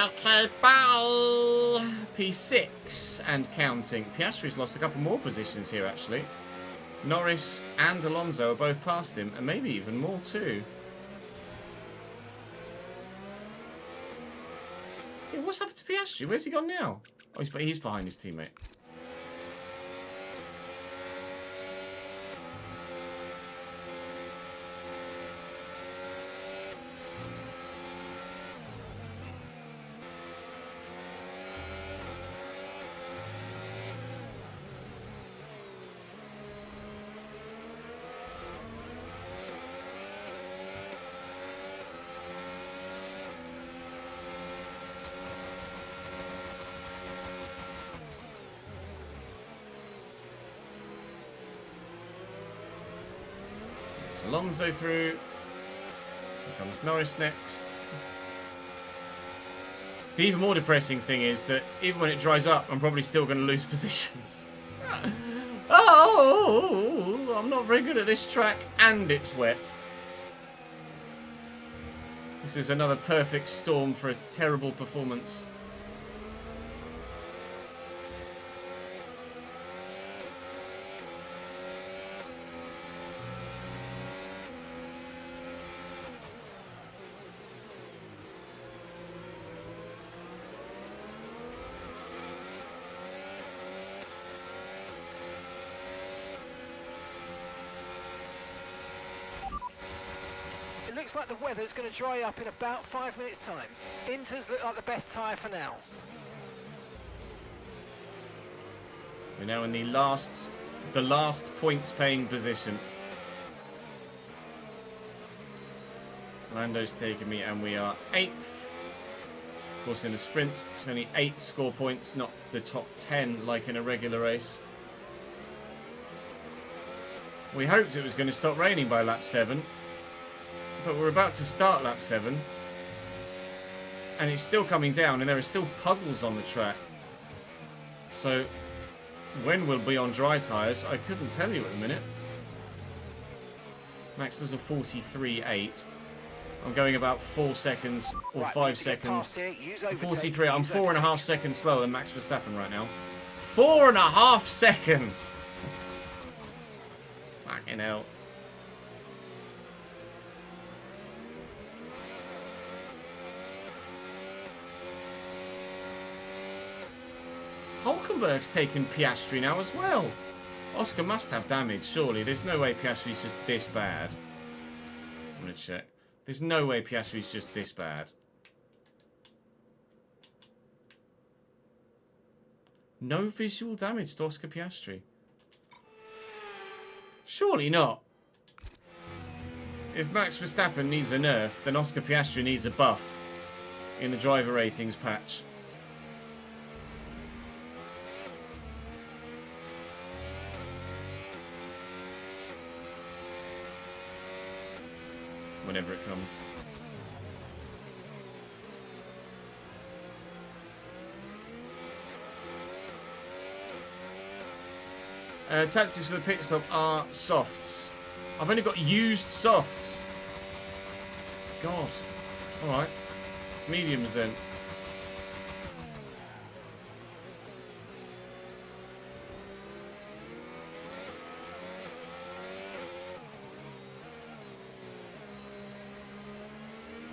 Okay, bye. P6 and counting. Piastri's lost a couple more positions here, actually. Norris and Alonso are both past him, and maybe even more too. Yeah, what's happened to Piastri? Where's he gone now? Oh, he's behind his teammate. Alonso through. Here comes Norris next. The even more depressing thing is that even when it dries up, I'm probably still going to lose positions. Oh, I'm not very good at this track, and it's wet. This is another perfect storm for a terrible performance. It looks like the weather's going to dry up in about 5 minutes' time. Inter's look like the best tyre for now. We're now in the last points-paying position. Lando's taken me, and we are 8th. Of course, in the sprint, it's only 8 score points, not the top 10 like in a regular race. We hoped it was going to stop raining by lap 7. But we're about to start lap 7. And it's still coming down, and there are still puddles on the track. So, when we'll be on dry tyres, I couldn't tell you at the minute. Max does a 43.8. I'm going about 4 seconds, or 5 seconds. 43, I'm 4.5 seconds slower than Max Verstappen right now. 4.5 seconds! Fucking hell. Hulkenberg's taken Piastri now as well. Oscar must have damage, surely. There's no way Piastri's just this bad. I'm going to check. There's no way Piastri's just this bad. No visual damage to Oscar Piastri. Surely not. If Max Verstappen needs a nerf, then Oscar Piastri needs a buff in the driver ratings patch. Whenever it comes. Tactics for the pit stop are softs. I've only got used softs. God. Alright. Mediums then.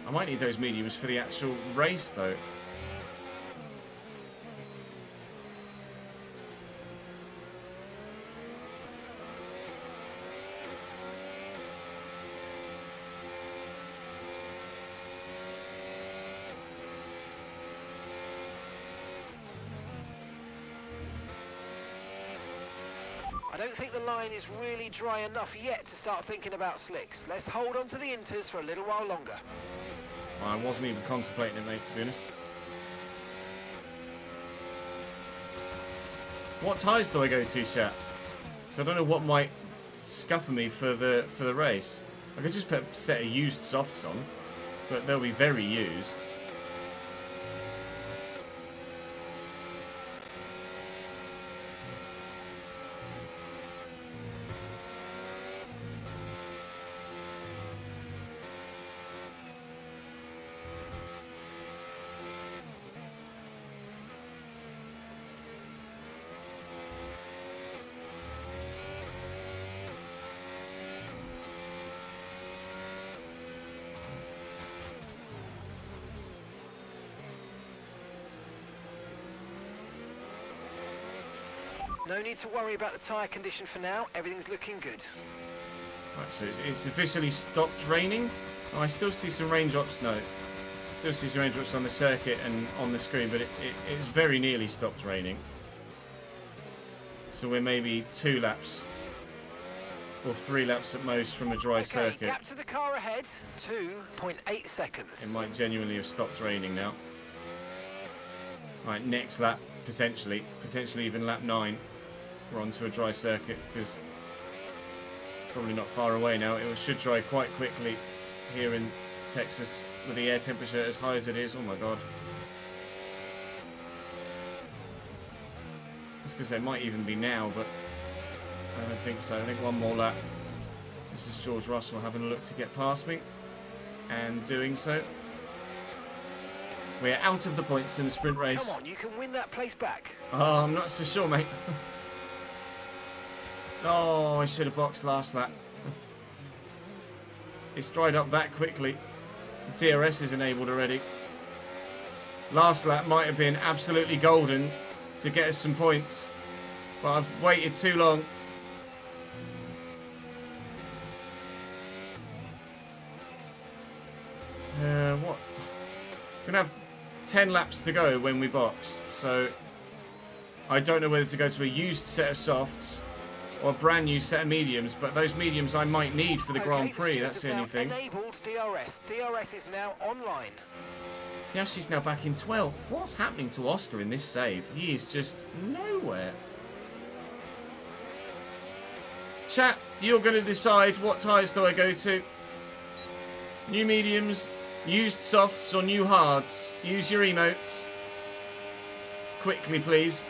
I might need those mediums for the actual race though. I don't think the line is really dry enough yet to start thinking about slicks. Let's hold on to the inters for a little while longer. I wasn't even contemplating it, mate, to be honest. What tyres do I go to, chat? So I don't know what might scupper me for the race. I could just put a set of used softs on, but they'll be very used. No need to worry about the tyre condition for now. Everything's looking good. Right, so it's officially stopped raining. Oh, I still see some raindrops. No, still see some raindrops on the circuit and on the screen, but it's very nearly stopped raining. So we're maybe 2 laps or 3 laps at most from a dry circuit. Gap to the car ahead, 2.8 seconds. It might genuinely have stopped raining now. Right, next lap, potentially even lap 9. We're onto a dry circuit because it's probably not far away now. It should dry quite quickly here in Texas with the air temperature as high as it is. Oh my god. I was going to say it might even be now, but I don't think so. I think one more lap. This is George Russell having a look to get past me and doing so. We're out of the points in the sprint race. Come on, you can win that place back. Oh, I'm not so sure, mate. Oh, I should have boxed last lap. It's dried up that quickly. DRS is enabled already. Last lap might have been absolutely golden to get us some points, but I've waited too long. What? We're gonna have 10 laps to go when we box, so I don't know whether to go to a used set of softs or a brand new set of mediums, but those mediums I might need for the Grand Prix, that's the only thing. Enabled DRS. DRS is now online. Now she's now back in 12th. What's happening to Oscar in this save? He is just nowhere. Chat, you're going to decide what tyres do I go to. New mediums, used softs or new hards. Use your emotes. Quickly, please.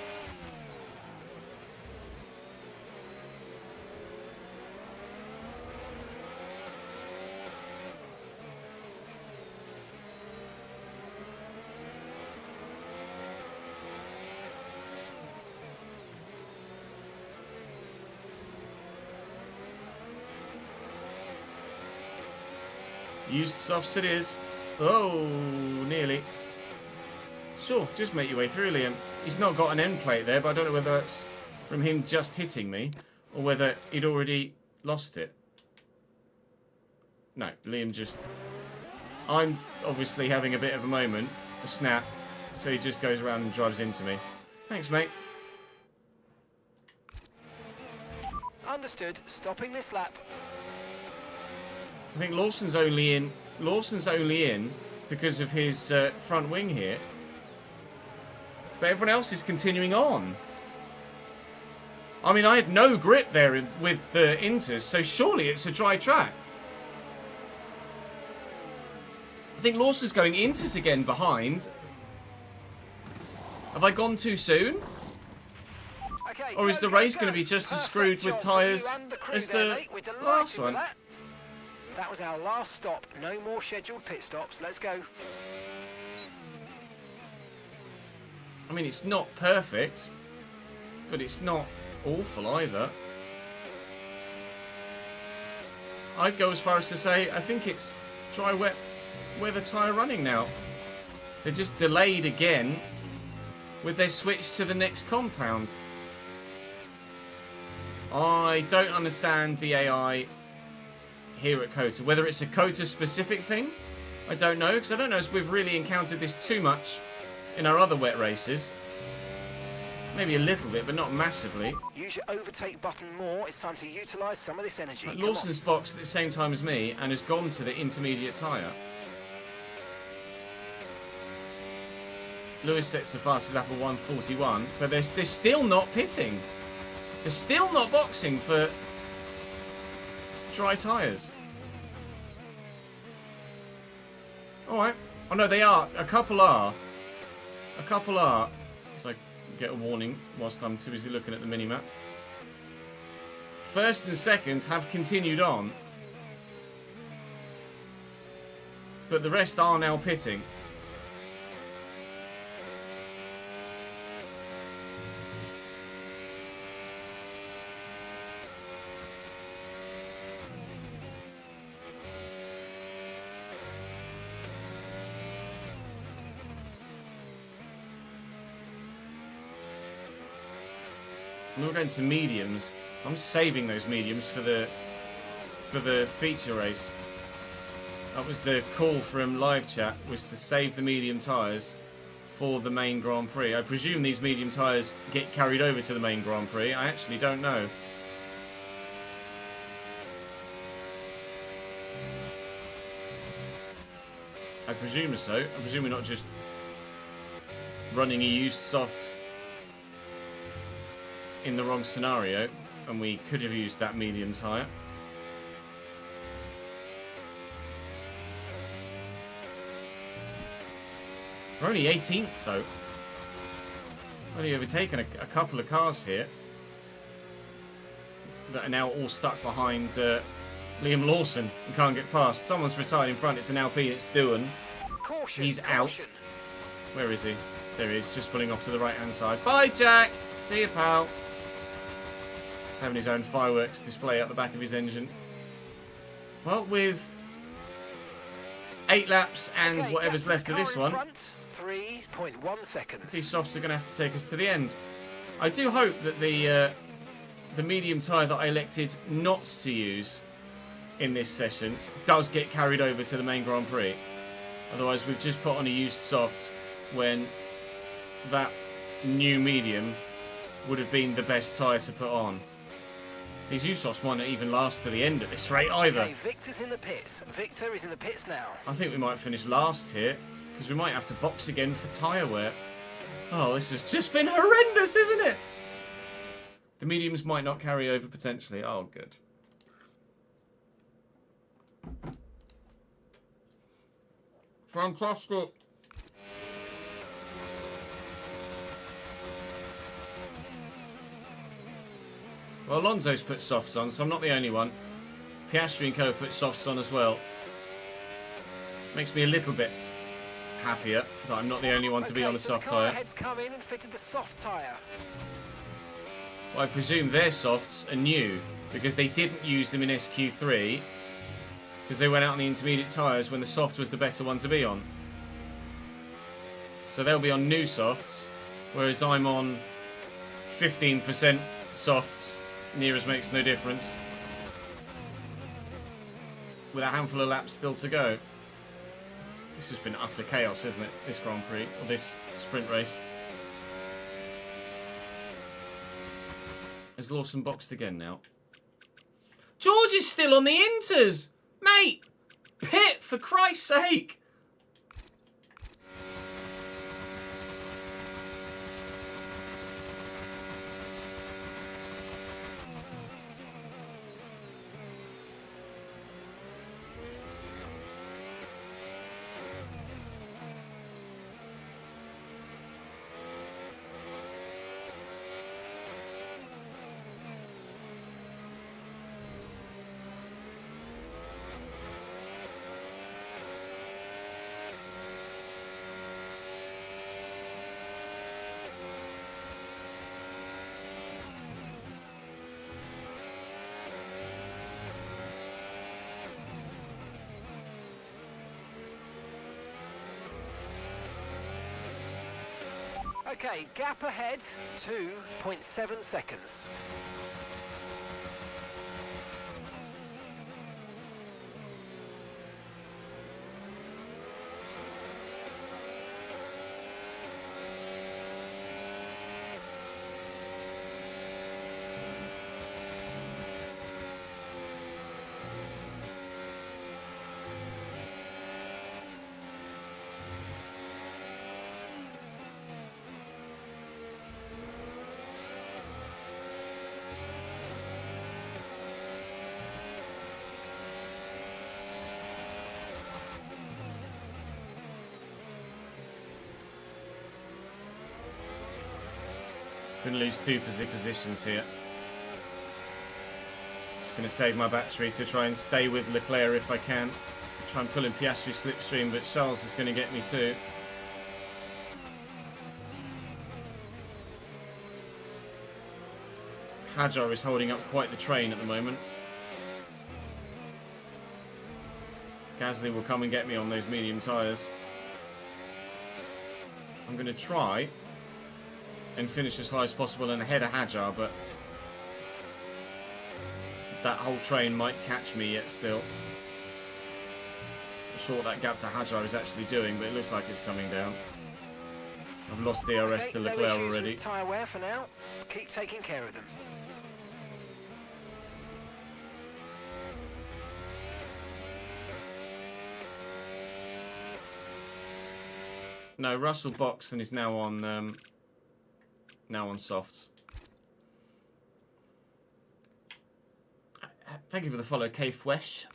Used softs it is. Oh, nearly. Sure, just make your way through, Liam. He's not got an end plate there, but I don't know whether that's from him just hitting me or whether he'd already lost it. No, Liam just I'm obviously having a bit of a moment, a snap, so he just goes around and drives into me. Thanks, mate. Understood. Stopping this lap. I think Lawson's only in because of his front wing here. But everyone else is continuing on. I mean, I had no grip there with the Inters, so surely it's a dry track. I think Lawson's going Inters again behind. Have I gone too soon? Okay, Or is the race going to be just as screwed with tyres as the last one? That was our last stop. No more scheduled pit stops. Let's go. I mean, it's not perfect, but it's not awful either. I'd go as far as to say I think it's dry wet weather tyre running now. They're just delayed again with their switch to the next compound. I don't understand the AI here at COTA. Whether it's a COTA specific thing, I don't know, because I don't know if we've really encountered this too much in our other wet races. Maybe a little bit, but not massively. Use your overtake button more. It's time to utilise some of this energy. Like Lawson's boxed at the same time as me and has gone to the intermediate tyre. Lewis sets the fastest lap of 1:41, but they're still not pitting. They're still not boxing for dry tyres. Alright. Oh no, they are. A couple are. A couple are. So I get a warning whilst I'm too busy looking at the minimap. First and second have continued on. But the rest are now pitting. We're going to mediums. I'm saving those mediums for the feature race. That was the call from live chat, was to save the medium tyres for the main Grand Prix. I presume these medium tyres get carried over to the main Grand Prix. I actually don't know. I presume so. I presume we're not just running a used soft in the wrong scenario, and we could have used that medium tyre. We're only 18th though. Only overtaken a couple of cars here that are now all stuck behind Liam Lawson and can't get past. Someone's retired in front. It's an LP. It's Doohan. Caution, He's caution. out. Where is he? There he is, just pulling off to the right hand side. Bye, Jack. See you, pal. He's having his own fireworks display at the back of his engine. Well, with 8 laps and Okay, whatever's gap left of this car in one, front, 3.1 seconds. these softs are going to have to take us to the end. I do hope that the medium tyre that I elected not to use in this session does get carried over to the main Grand Prix. Otherwise, we've just put on a used soft when that new medium would have been the best tyre to put on. These used softs might not even last to the end at this rate either. Okay, Victor's in the pits. Victor is in the pits now. I think we might finish last here, because we might have to box again for tyre wear. Oh, this has just been horrendous, isn't it? The mediums might not carry over potentially. Oh, good. Fantastic. Well, Alonso's put softs on, so I'm not the only one. Piastri and Co put softs on as well. Makes me a little bit happier that I'm not the only one to be on a soft the car tyre. heads come in and fitted the soft tyre. Well, I presume their softs are new, because they didn't use them in SQ3, because they went out on the intermediate tyres when the soft was the better one to be on. So they'll be on new softs, whereas I'm on 15% softs, near as makes no difference, with a handful of laps still to go. This has been utter chaos, isn't it? This Grand Prix, or this sprint race. Is Lawson boxed again now? George is still on the Inters! Mate! Pit, for Christ's sake! Okay, gap ahead, 2.7 seconds. Going to lose 2 positions here. Just going to save my battery to try and stay with Leclerc if I can. Try and pull in Piastri slipstream, but Charles is going to get me too. Hajar is holding up quite the train at the moment. Gasly will come and get me on those medium tyres. I'm going to try and finish as high as possible and ahead of Hajar, but that whole train might catch me yet still. Not sure what that gap to Hajar is actually doing, but it looks like it's coming down. I've lost DRS to Leclerc already. Tyre wear for now. Keep taking care of them. No, Russell boxed and is now on softs. Thank you for the follow, K Fwesh.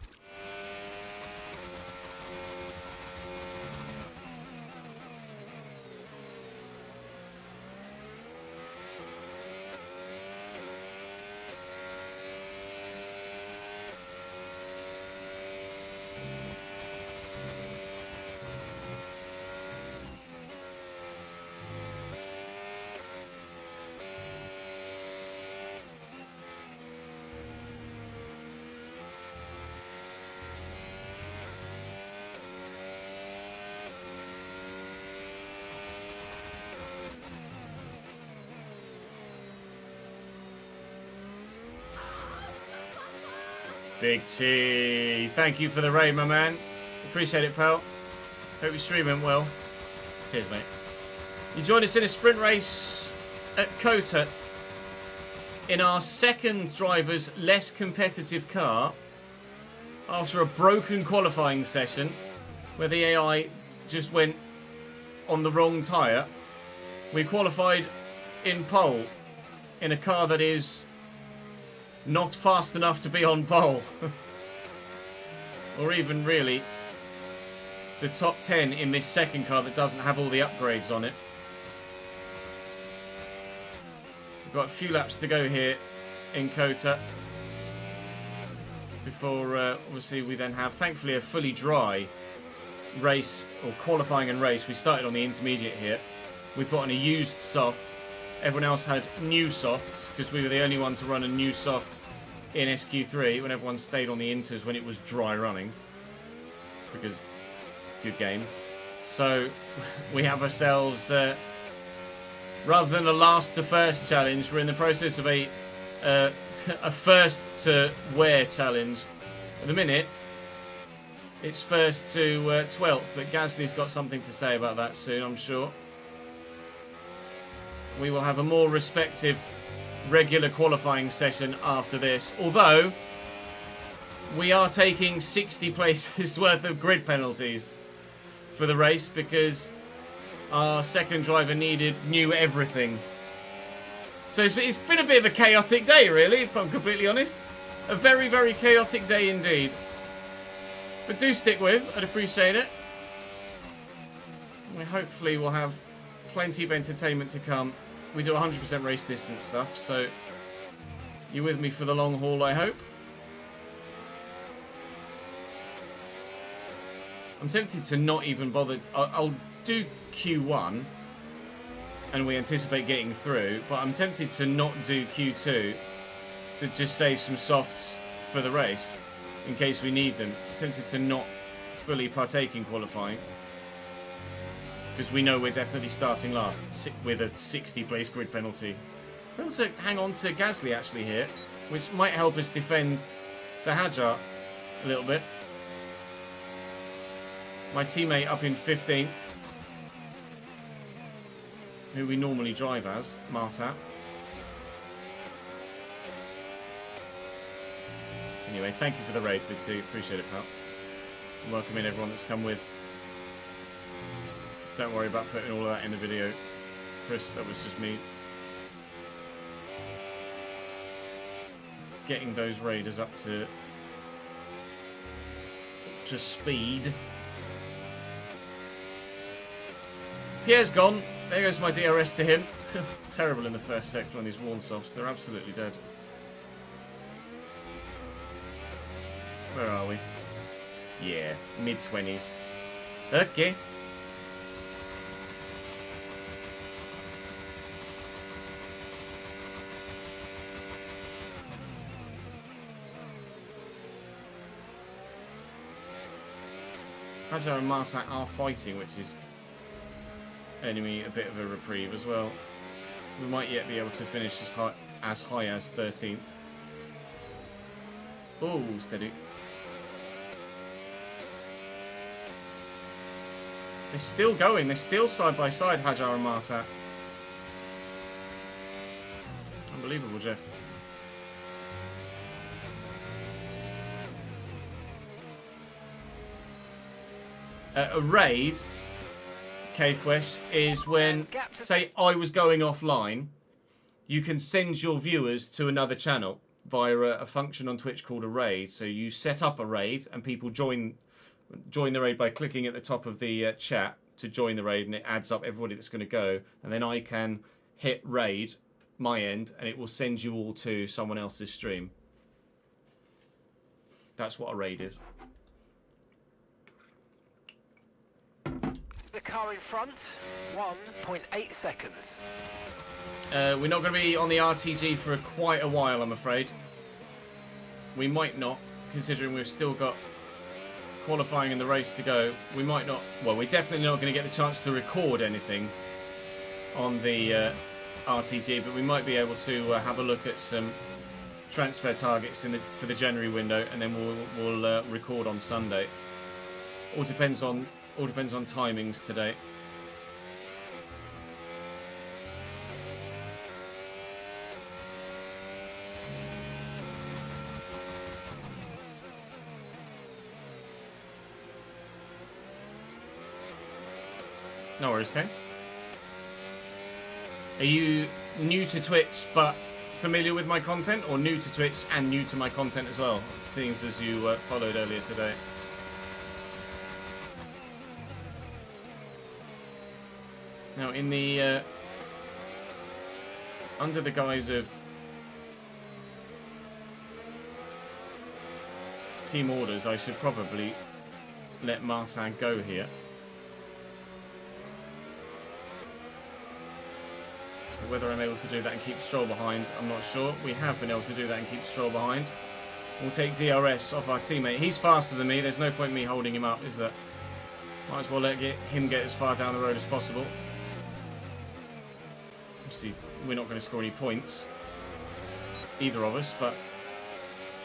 Big T, thank you for the raid, my man. Appreciate it, pal. Hope your stream went well. Cheers, mate. You joined us in a sprint race at Kota in our second driver's less competitive car after a broken qualifying session where the AI just went on the wrong tyre. We qualified in pole in a car that is not fast enough to be on pole. Or even really the top 10 in this second car that doesn't have all the upgrades on it. We've got a few laps to go here in Kota before obviously we then have thankfully a fully dry race, or qualifying and race. We started on the intermediate here. We put on a used soft. Everyone else had new softs because we were the only one to run a new soft in SQ3 when everyone stayed on the inters when it was dry running, because good game. So we have ourselves rather than a last to first challenge, we're in the process of a first to wear challenge. At the minute It's first to 12th, but Gasly's got something to say about that soon, I'm sure. We will have a more respective regular qualifying session after this, although we are taking 60 places worth of grid penalties for the race because our second driver knew everything. So it's been a bit of a chaotic day, really, if I'm completely honest. A very, very chaotic day indeed. But do stick with, I'd appreciate it. Hopefully we'll have plenty of entertainment to come. We do 100% race distance stuff, so you're with me for the long haul, I hope. I'm tempted to not even bother. I'll do Q1, and we anticipate getting through, but I'm tempted to not do Q2 to just save some softs for the race in case we need them. I'm tempted to not fully partake in qualifying because we know we're definitely starting last with a 60 place grid penalty. We're able to hang on to Gasly actually here, which might help us defend to Hadjar a little bit. My teammate up in 15th, who we normally drive as, Marta. Anyway, thank you for the raid, Bitsy. Appreciate it, pal. And welcome in everyone that's come with. Don't worry about putting all of that in the video, Chris. That was just me getting those raiders up to speed. Pierre's gone. There goes my DRS to him. Terrible in the first sector on these worn softs. They're absolutely dead. Where are we? Yeah, mid-20s. Okay. Hadjar and Martak are fighting, which is earning me a bit of a reprieve as well. We might yet be able to finish as high as 13th. Oh, steady. They're still going. They're still side by side, Hadjar and Martak. Unbelievable, Jeff. A raid, Kfwesh, is when, say, I was going offline, you can send your viewers to another channel via a function on Twitch called a raid. So you set up a raid and people join the raid by clicking at the top of the chat to join the raid, and it adds up everybody that's going to go, and then I can hit raid my end and it will send you all to someone else's stream. That's what a raid is. The car in front, 1.8 seconds. We're not going to be on the RTG for quite a while, I'm afraid. We might not, considering we've still got qualifying in the race to go. We might not. Well, we're definitely not going to get the chance to record anything on the RTG, but we might be able to have a look at some transfer targets for the January window, and then we'll record on Sunday. All depends on timings today. No worries, Kay. Are you new to Twitch but familiar with my content, or new to Twitch and new to my content as well, seeing as you followed earlier today? Now, in the under the guise of team orders, I should probably let Martin go here. Whether I'm able to do that and keep Stroll behind, I'm not sure. We have been able to do that and keep Stroll behind. We'll take DRS off our teammate. He's faster than me. There's no point in me holding him up, is there? Might as well let him get as far down the road as possible. Obviously, we're not going to score any points, either of us, but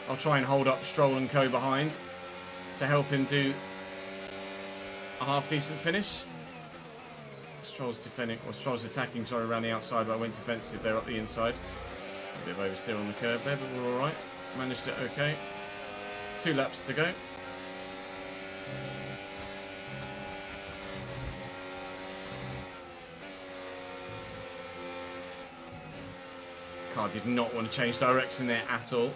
I'll try and hold up Stroll and Co behind. to help him do a half-decent finish. Stroll's defending, or Stroll's attacking, sorry, around the outside, but I went defensive there up the inside. A bit of oversteer on the curb there, but we're alright. Managed it okay. 2 laps to go. Car did not want to change direction there at all.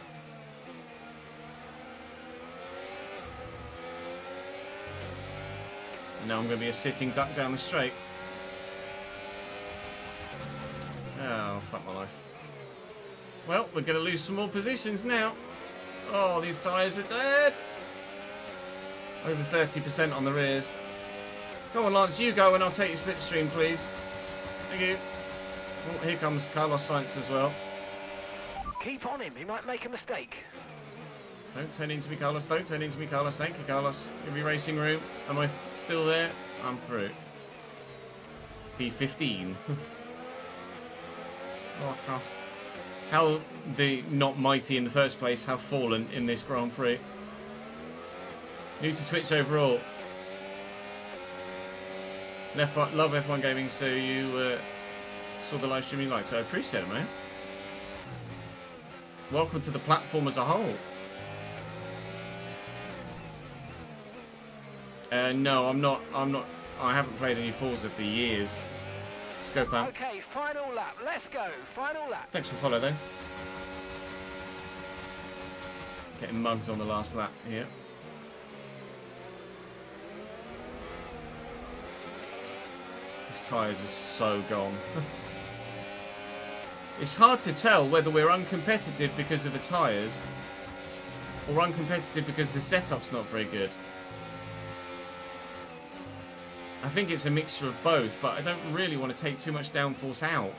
Now I'm going to be a sitting duck down the straight. Oh, fuck my life. Well, we're going to lose some more positions now. Oh, these tyres are dead. Over 30% on the rears. Go on, Lance, you go and I'll take your slipstream, please. Thank you. Oh, here comes Carlos Sainz as well. Keep on him, he might make a mistake. Don't turn into me, Carlos. Don't turn into me, Carlos. Thank you, Carlos. Give me racing room. Am I still there? I'm through. P15. Oh, how the not mighty in the first place have fallen in this Grand Prix. New to Twitch overall. Love F1 gaming, so you saw the live streaming live, so I appreciate it, man. Welcome to the platform as a whole. No, I'm not. I haven't played any Forza for years. Scope out. Okay, final lap. Let's go. Final lap. Thanks for follow, though. Getting mugged on the last lap here. These tyres are so gone. It's hard to tell whether we're uncompetitive because of the tyres or uncompetitive because the setup's not very good. I think it's a mixture of both, but I don't really want to take too much downforce out.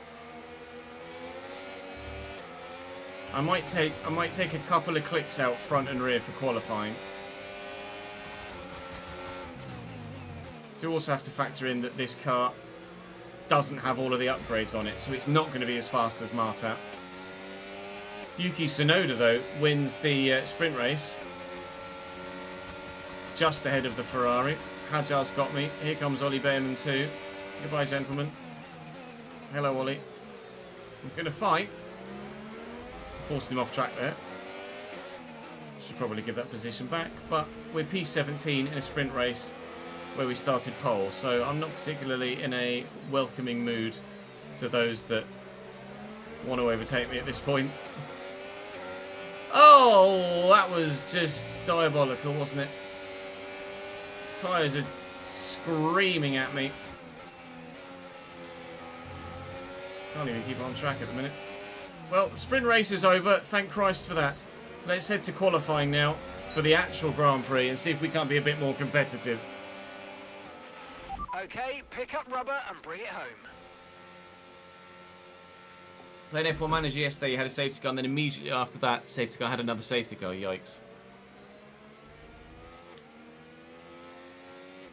I might take a couple of clicks out front and rear for qualifying. So you also have to factor in that this car doesn't have all of the upgrades on it, so it's not going to be as fast as Marta. Yuki Tsunoda, though, wins the sprint race. Just ahead of the Ferrari. Hajar's got me. Here comes Ollie Behrman too. Goodbye, gentlemen. Hello, Ollie. I'm going to fight. Forced him off track there. Should probably give that position back. But we're P17 in a sprint race where we started pole. So I'm not particularly in a welcoming mood to those that want to overtake me at this point. Oh, that was just diabolical, wasn't it? Tyres are screaming at me. Can't even keep on track at the minute. Well, the sprint race is over. Thank Christ for that. Let's head to qualifying now for the actual Grand Prix and see if we can't be a bit more competitive. Okay, pick up rubber and bring it home. Played F1 Manager yesterday, you had a safety car, and then immediately after that, safety car had another safety car. Yikes.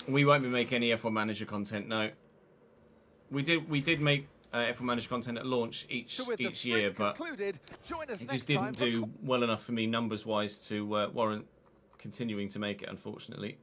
We won't be making any F1 Manager content, no. We did make F1 Manager content at launch each year, but it just didn't do well enough for me numbers-wise to warrant continuing to make it, unfortunately.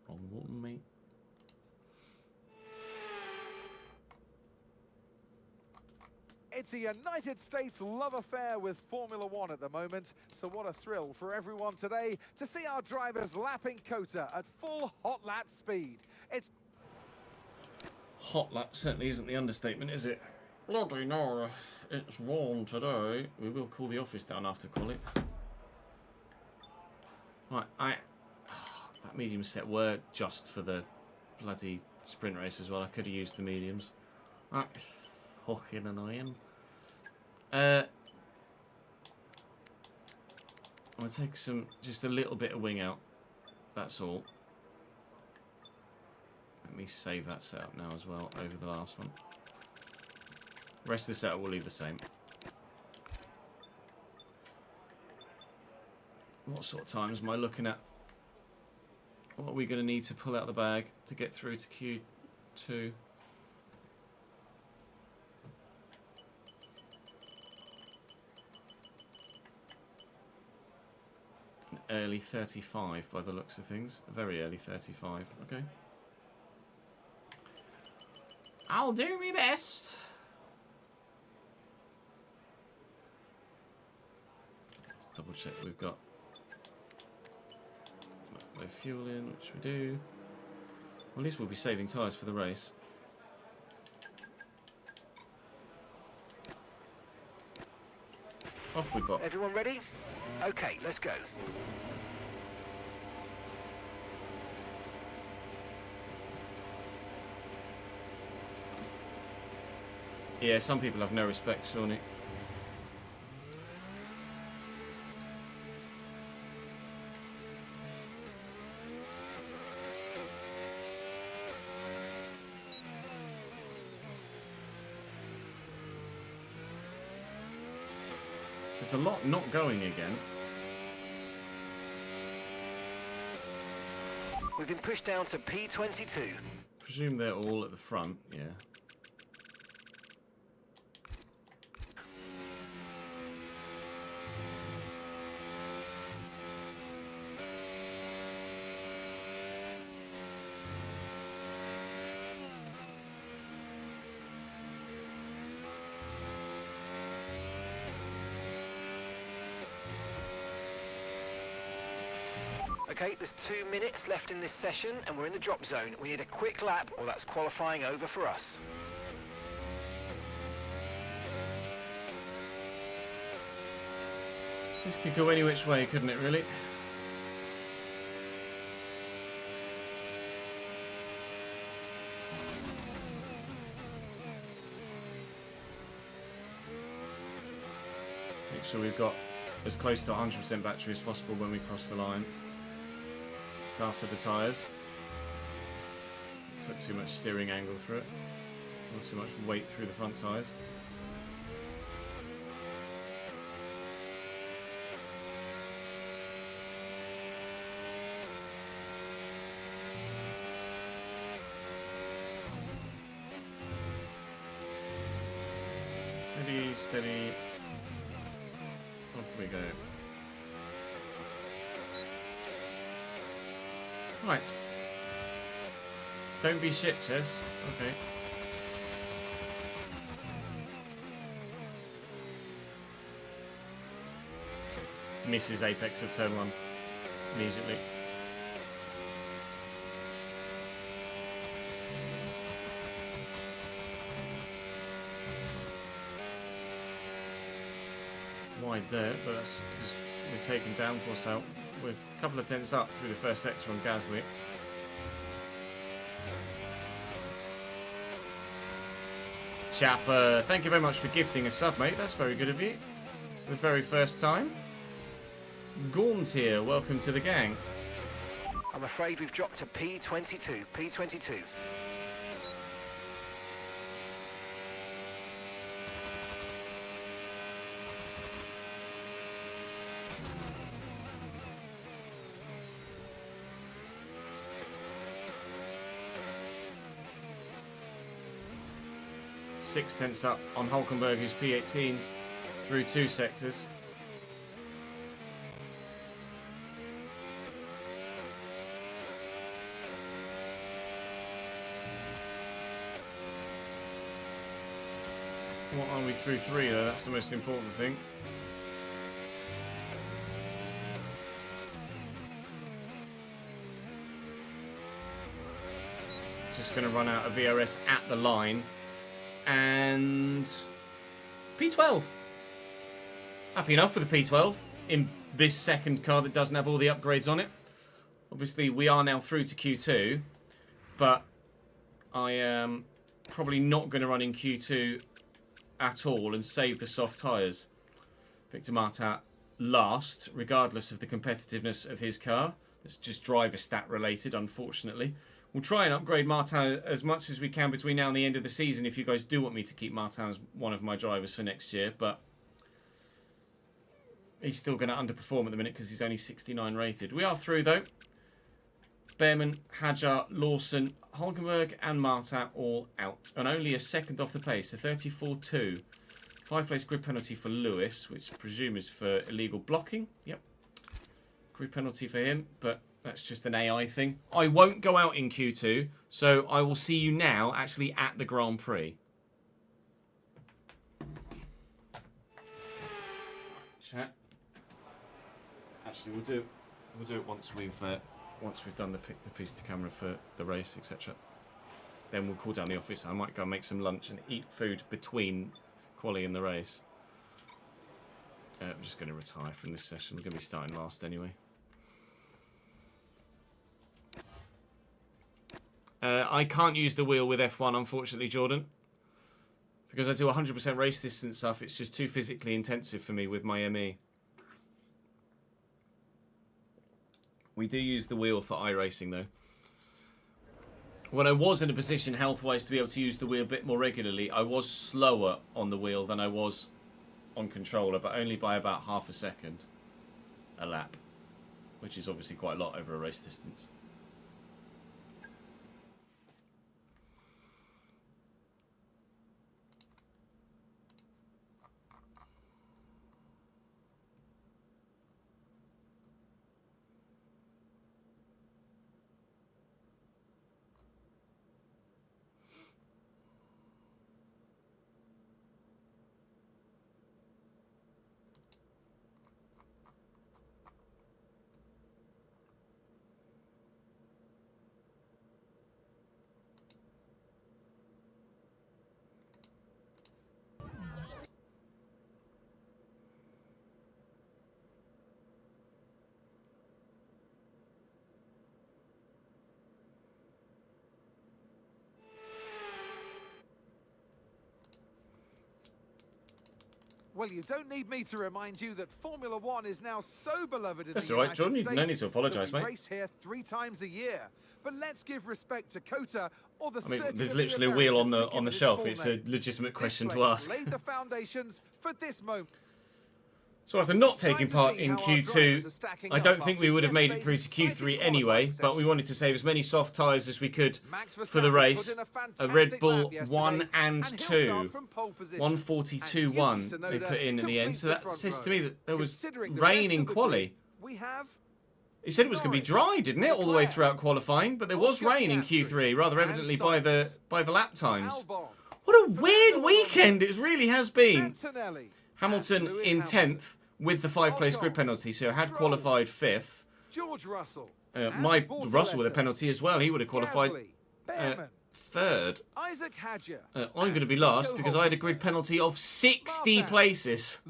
Wrong button, mate. It's a United States love affair with Formula One at the moment, so what a thrill for everyone today to see our drivers lapping COTA at full hot lap speed. It's Hot lap certainly isn't the understatement, is it? Bloody no, it's warm today. We will call the office down after call it. Right, that medium set were just for the bloody sprint race as well. I could have used the mediums. That's fucking annoying. I'll take just a little bit of wing out. That's all. Let me save that setup now as well over the last one. The rest of the setup will leave the same. What sort of times am I looking at? What are we going to need to pull out the bag to get through to Q2? An early 35 by the looks of things. A very early 35. Okay. I'll do my best. Let's double check we've got no fuel in, which we do. Well, at least we'll be saving tyres for the race. Off we pop. Everyone ready? Okay, let's go. Yeah, some people have no respect, Shawnee. There's a lot not going again. We've been pushed down to P22. Presume they're all at the front, yeah. Okay, there's 2 minutes left in this session and we're in the drop zone. We need a quick lap or that's qualifying over for us. This could go any which way, couldn't it, really? Make sure we've got as close to 100% battery as possible when we cross the line. After the tyres. Put too much steering angle through it. Not too much weight through the front tyres. Steady, steady. Off we go. Right. Don't be shit, Ches. Okay. Misses apex of turn 1 immediately. Wide there, but that's because we're taking downforce out. We're a couple of tenths up through the first sector on Gasly. Chap, thank you very much for gifting a sub, mate. That's very good of you. The very first time. Gaunt here, welcome to the gang. I'm afraid we've dropped to P22. P22. Six tenths up on Hulkenberg, who's P18 through 2 sectors. What are we through 3 though? That's the most important thing. Just going to run out of VRS at the line. And P12. Happy enough for the P12 in this second car that doesn't have all the upgrades on it. Obviously, we are now through to Q2, but I am probably not going to run in Q2 at all and save the soft tyres. Victor Martin last, regardless of the competitiveness of his car. It's just driver stat related, unfortunately. We'll try and upgrade Martin as much as we can between now and the end of the season if you guys do want me to keep Martin as one of my drivers for next year, but he's still going to underperform at the minute because he's only 69 rated. We are through though. Behrman, Hadjar, Lawson, Hulkenberg and Martin all out. And only a second off the pace, so 34-2. 5-place grid penalty for Lewis, which I presume is for illegal blocking. Yep. Grid penalty for him, but that's just an AI thing. I won't go out in Q2, so I will see you now actually at the Grand Prix. Chat. Actually, we'll do it once we've done the piece to camera for the race, etc. Then we'll call down the office. I might go and make some lunch and eat food between quali and the race. I'm just going to retire from this session. We're going to be starting last anyway. I can't use the wheel with F1, unfortunately, Jordan. Because I do 100% race distance stuff, it's just too physically intensive for me with my ME. We do use the wheel for iRacing, though. When I was in a position, health-wise, to be able to use the wheel a bit more regularly, I was slower on the wheel than I was on controller, but only by about half a second a lap, which is obviously quite a lot over a race distance. Well, you don't need me to remind you that Formula One is now so beloved in That's the all right, United Jordan. States No need to apologise, that we mate. race here 3 times a year. But let's give respect to COTA or the I mean, Circuit there's of the literally a wheel on Americas to the give it its shelf. full It's a name. legitimate question This to place ask. laid the foundations for this moment. So after not It's time taking to part see in how our drivers are Q2, stacking I up don't think after we would have made it yesterday's through to exciting Q3 anyway, qualifying but we session. wanted to save as many soft tyres as we could Max for the Verstappen race. put in a A fantastic Red lap Bull yesterday, 1 and he'll 2. start from pole position. 142.1 And Yuki they Tsunoda put in the end. completes So the that front says to row. me that there was Considering the rain rest in of the quali. grid, we have He said it was going to be dry, didn't it, all the way Leclerc, throughout qualifying? But there was Oscar rain in Piastri, Q3, rather and evidently by the Sainz, lap times. Albon, What a Fernando weird Alonso, weekend it really has been. Antonelli, Hamilton and Lewis in Hamilton. 10th with the 5-place Ocon, grid penalty, so had Stroll, qualified 5th. George Russell, and My Bortoleto, Russell with a penalty as well. He would have qualified Gasly, Behrman, 3rd. Isaac Hadjar, I'm going to be and last Nico because I had a Hulkenberg. grid penalty of 60 Martin, places.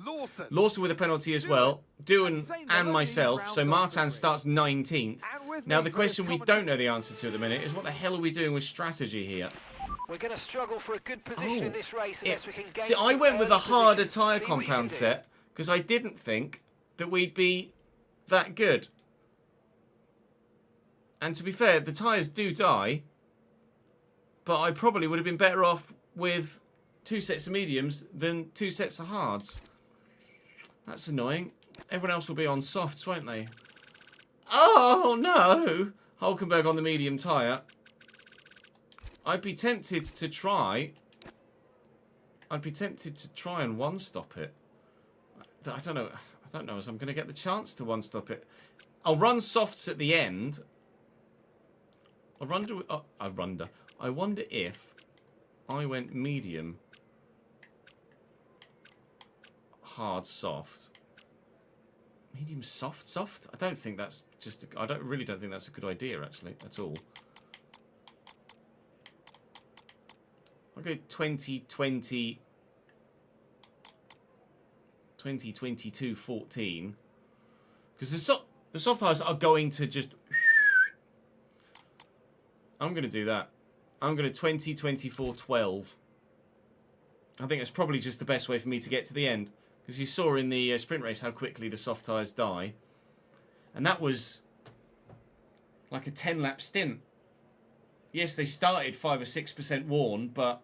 Lawson with a penalty as well. Doohan and myself. So Martin starts 19th. And with Now me the for question this we don't know the answer to at the minute is what the hell are we doing with strategy here? We're going to struggle for a good position in this race unless we can gain See, I some went with a early harder position. tyre See what you can compound do. set because I didn't think that we'd be that good. And to be fair, the tyres do die, but I probably would have been better off with 2 sets of mediums than 2 sets of hards. That's annoying. Everyone else will be on softs, won't they? Oh, no! Hulkenberg on the medium tyre. I'd be tempted to try and one-stop it. I don't know if I'm going to get the chance to one-stop it. I'll run softs at the end. I wonder if I went medium, hard, soft. Medium, soft? I don't think that's just... I really don't think that's a good idea, actually, at all. I'll go 2020... 2022 14 because the soft tyres are going to just I'm going to do that I'm going to 20, 24, 12. I think it's probably just the best way for me to get to the end. Because you saw in the sprint race how quickly the soft tyres die. And that was like a 10-lap stint. Yes, they started 5 or 6% worn, but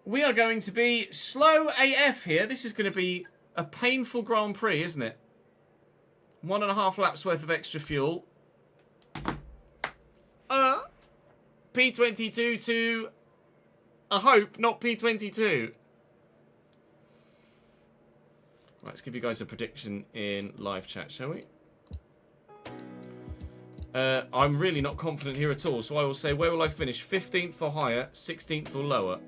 we are going to be slow AF here. This is going to be a painful Grand Prix, isn't it? 1.5 laps worth of extra fuel. P22 to a hope, not P22. Right, let's give you guys a prediction in live chat, shall we? I'm really not confident here at all, so I will say, where will I finish? 15th or higher, 16th or lower?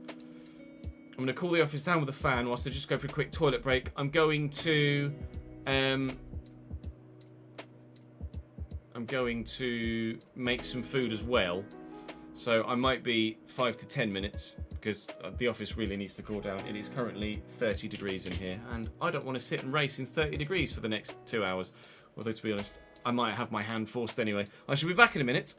I'm going to cool the office down with a fan whilst I just go for a quick toilet break. I'm going to make some food as well. So I might be 5 to 10 minutes because the office really needs to cool down. It is currently 30 degrees in here, and I don't want to sit and race in 30 degrees for the next 2 hours. Although, to be honest, I might have my hand forced anyway. I shall be back in a minute.